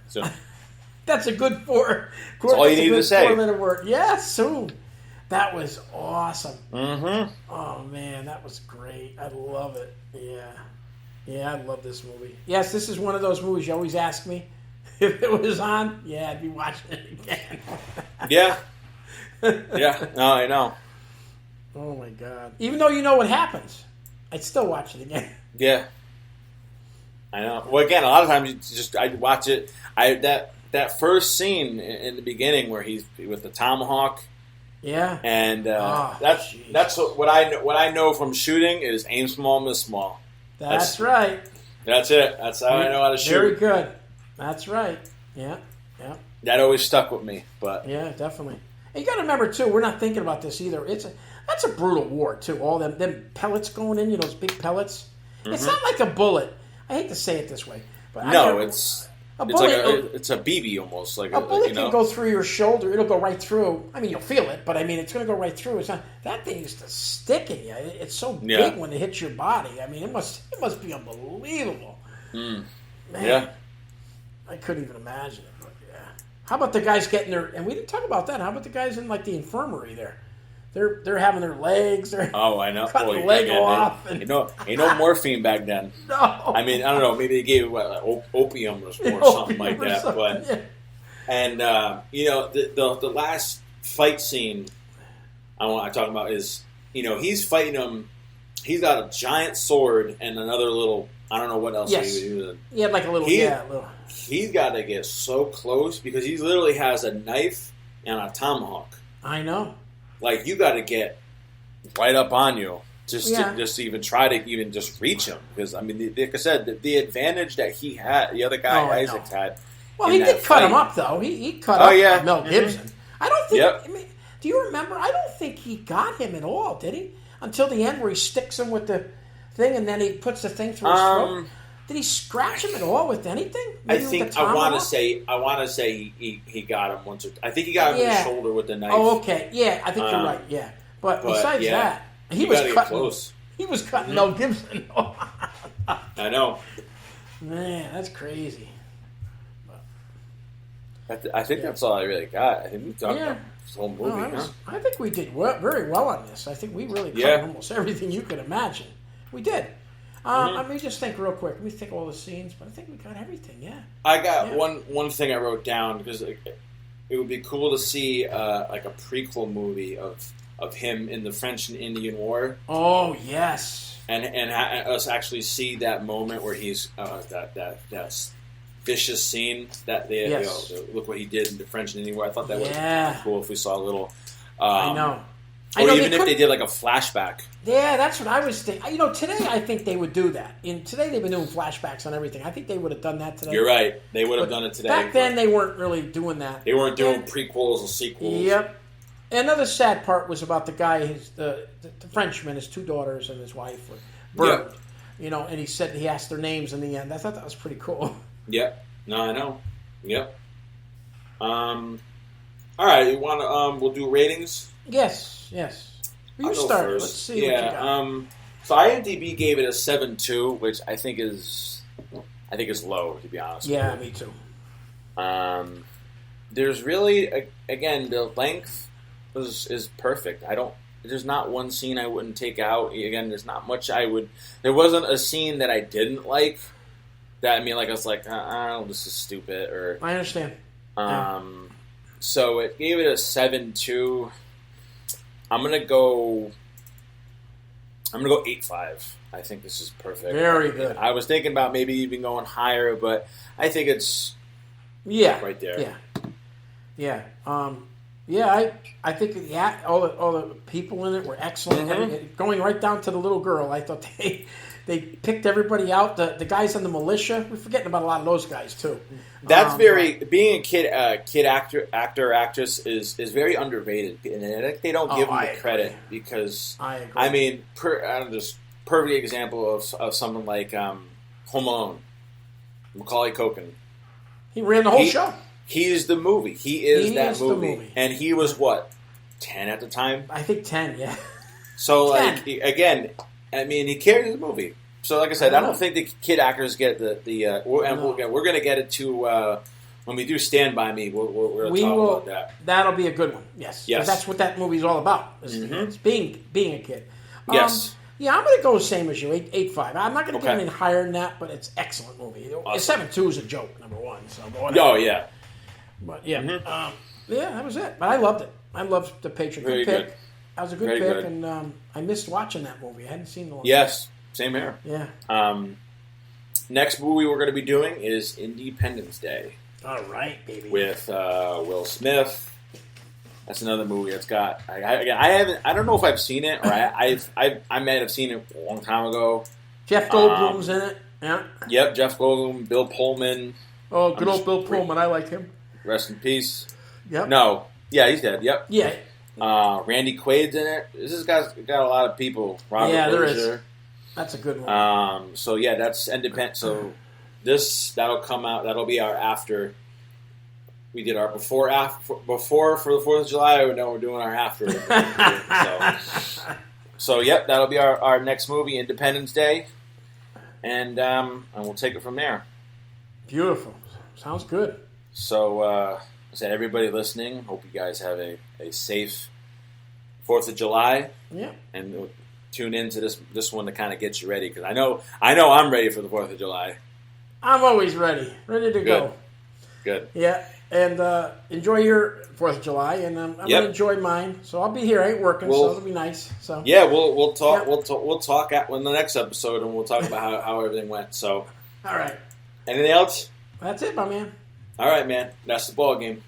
soon. That's a good 4. That's all you need to say. 4-minute word. Yeah, soon. That was awesome. Mm-hmm. Oh, man, that was great. I love it. Yeah. Yeah, I love this movie. Yes, this is one of those movies you always ask me if it was on. Yeah, I'd be watching it again. Yeah. Yeah. No, I know. Oh, my God. Even though you know what happens, I'd still watch it again. Yeah. I know. Well, again, a lot of times I watch it. That first scene in the beginning where he's with the tomahawk. Yeah. And that's what I know from shooting is aim small, miss small. That's right. That's it. That's how I know how to shoot. Very good. That's right. Yeah. Yeah. That always stuck with me. But yeah, definitely. And you got to remember too, we're not thinking about this either. That's a brutal war too. All them pellets going in, those big pellets. Mm-hmm. It's not like a bullet. I hate to say it this way, but no, it's a BB almost like a bullet can go through your shoulder. It'll go right through. I mean, you'll feel it, but I mean, it's going to go right through. It's not that thing is to stick in you. It's so big when it hits your body. I mean, it must be unbelievable. Man, yeah, I couldn't even imagine it. But yeah, how about the guys getting their? And we didn't talk about that. How about the guys in like the infirmary there? They're having their legs. I know. Cutting the leg off. Ain't no morphine back then. No. I mean, I don't know. Maybe they gave opium or something like that. And the last fight scene I talk about is he's fighting him. He's got a giant sword and another little. I don't know what else he was using. He had like a little. He's got to get so close because he literally has a knife and a tomahawk. I know. Like, you got to get right up on you to even try to even just reach him. Because, I mean, like I said, the advantage that he had, the other guy, Isaac, had. Well, he did cut him up, though. He cut up Mel Gibson. Mm-hmm. I don't think... Yep. I mean, do you remember? I don't think he got him at all, did he? Until the end where he sticks him with the thing and then he puts the thing through his throat. Did he scratch him at all with anything? Maybe I want to say he got him once. I think he got him in the shoulder with the knife. Oh, okay. Yeah, I think you're right. Yeah, but besides that, he was cutting. Close. He was cutting Mel Gibson. I know. Man, that's crazy. I think that's all I really got. I think we talked about this whole movie. I think we did very well on this. I think we really covered almost everything you could imagine. We did. Let me just think real quick. Let me think of all the scenes, but I think we got everything. Yeah. I got one thing I wrote down because it would be cool to see like a prequel movie of him in the French and Indian War. Oh yes. And us actually see that moment where he's that vicious scene that they look what he did in the French and Indian War. I thought that would be cool if we saw a little. I know. Or even if they did like a flashback. Yeah, that's what I was thinking. Today I think they would do that. Today they've been doing flashbacks on everything. I think they would have done that today. You're right. They would have done it today. Back then they weren't really doing that. They weren't doing prequels or sequels. Yep. Another sad part was about the guy, the Frenchman, his two daughters and his wife were burned. Yep. And he said he asked their names in the end. I thought that was pretty cool. Yep. No, I know. Yep. All right. You want to? We'll do ratings. Yes. You start. Let's see what you got. So IMDb gave it a 7.2, which I think is low, to be honest. Yeah, me too. There's really, again, the length is perfect. There's not one scene I wouldn't take out. Again, there's not much there wasn't a scene that I didn't like. That, I mean, like, I was like, oh, this is stupid. Or I understand. So it gave it a 7.2. I'm gonna go 8.5. I think this is perfect. Very good. I was thinking about maybe even going higher, but I think it's right there. Yeah. I think all the people in it were excellent. Mm-hmm. Going right down to the little girl, I thought they picked everybody out. The guys in the militia, we're forgetting about a lot of those guys too. That's being a kid actress is very underrated, and I think they don't give them the credit because I mean, just perfect example of someone like Home Alone, Macaulay Culkin. He ran the whole show. He's the movie. He is that movie. And he was, 10 at the time? I think 10, yeah. So, 10. Again, I mean, he carried the movie. So, like I said, I don't think the kid actors get we're going to get it to when we do Stand By Me, we'll talk about that. That'll be a good one. Yes. That's what that movie's all about. It's being a kid. Yes. Yeah, I'm going to go same as you, 8.5. I'm not going to get any higher than that, but it's an excellent movie. Awesome. 7.2 is a joke, number one. So oh, yeah. But, yeah. Yeah, that was it. But I loved it. I loved The Patriot. Good pick. That was a good pick, and I missed watching that movie. I hadn't seen the one. Yes, same here. Yeah. Next movie we're going to be doing is Independence Day. All right, baby. With Will Smith. That's another movie that's got. I don't know if I've seen it, or I might have seen it a long time ago. Jeff Goldblum's in it. Yeah. Yep, Jeff Goldblum, Bill Pullman. Oh, good old Bill Pullman. I like him. Rest in peace. Yep. No. Yeah, he's dead. Yep. Yeah. Randy Quaid's in it. This has got a lot of people. Robert there is. That's a good one. So yeah, that's independent. So that'll come out. That'll be our after. We did our before for the 4th of July. Now we're doing our after. So yep, that'll be our next movie, Independence Day, and we'll take it from there. Beautiful. Sounds good. So, I said, everybody listening, hope you guys have a safe 4th of July. Yeah. And tune into this one to kind of get you ready, because I know I'm ready for the 4th of July. I'm always ready to go. Good. Yeah, and enjoy your 4th of July, and I'm going to enjoy mine. So I'll be here. I ain't working, so it'll be nice. So yeah, we'll talk. Yep. We'll talk in the next episode, and we'll talk about how everything went. So all right. Anything else? That's it, my man. All right, man. That's the ball game.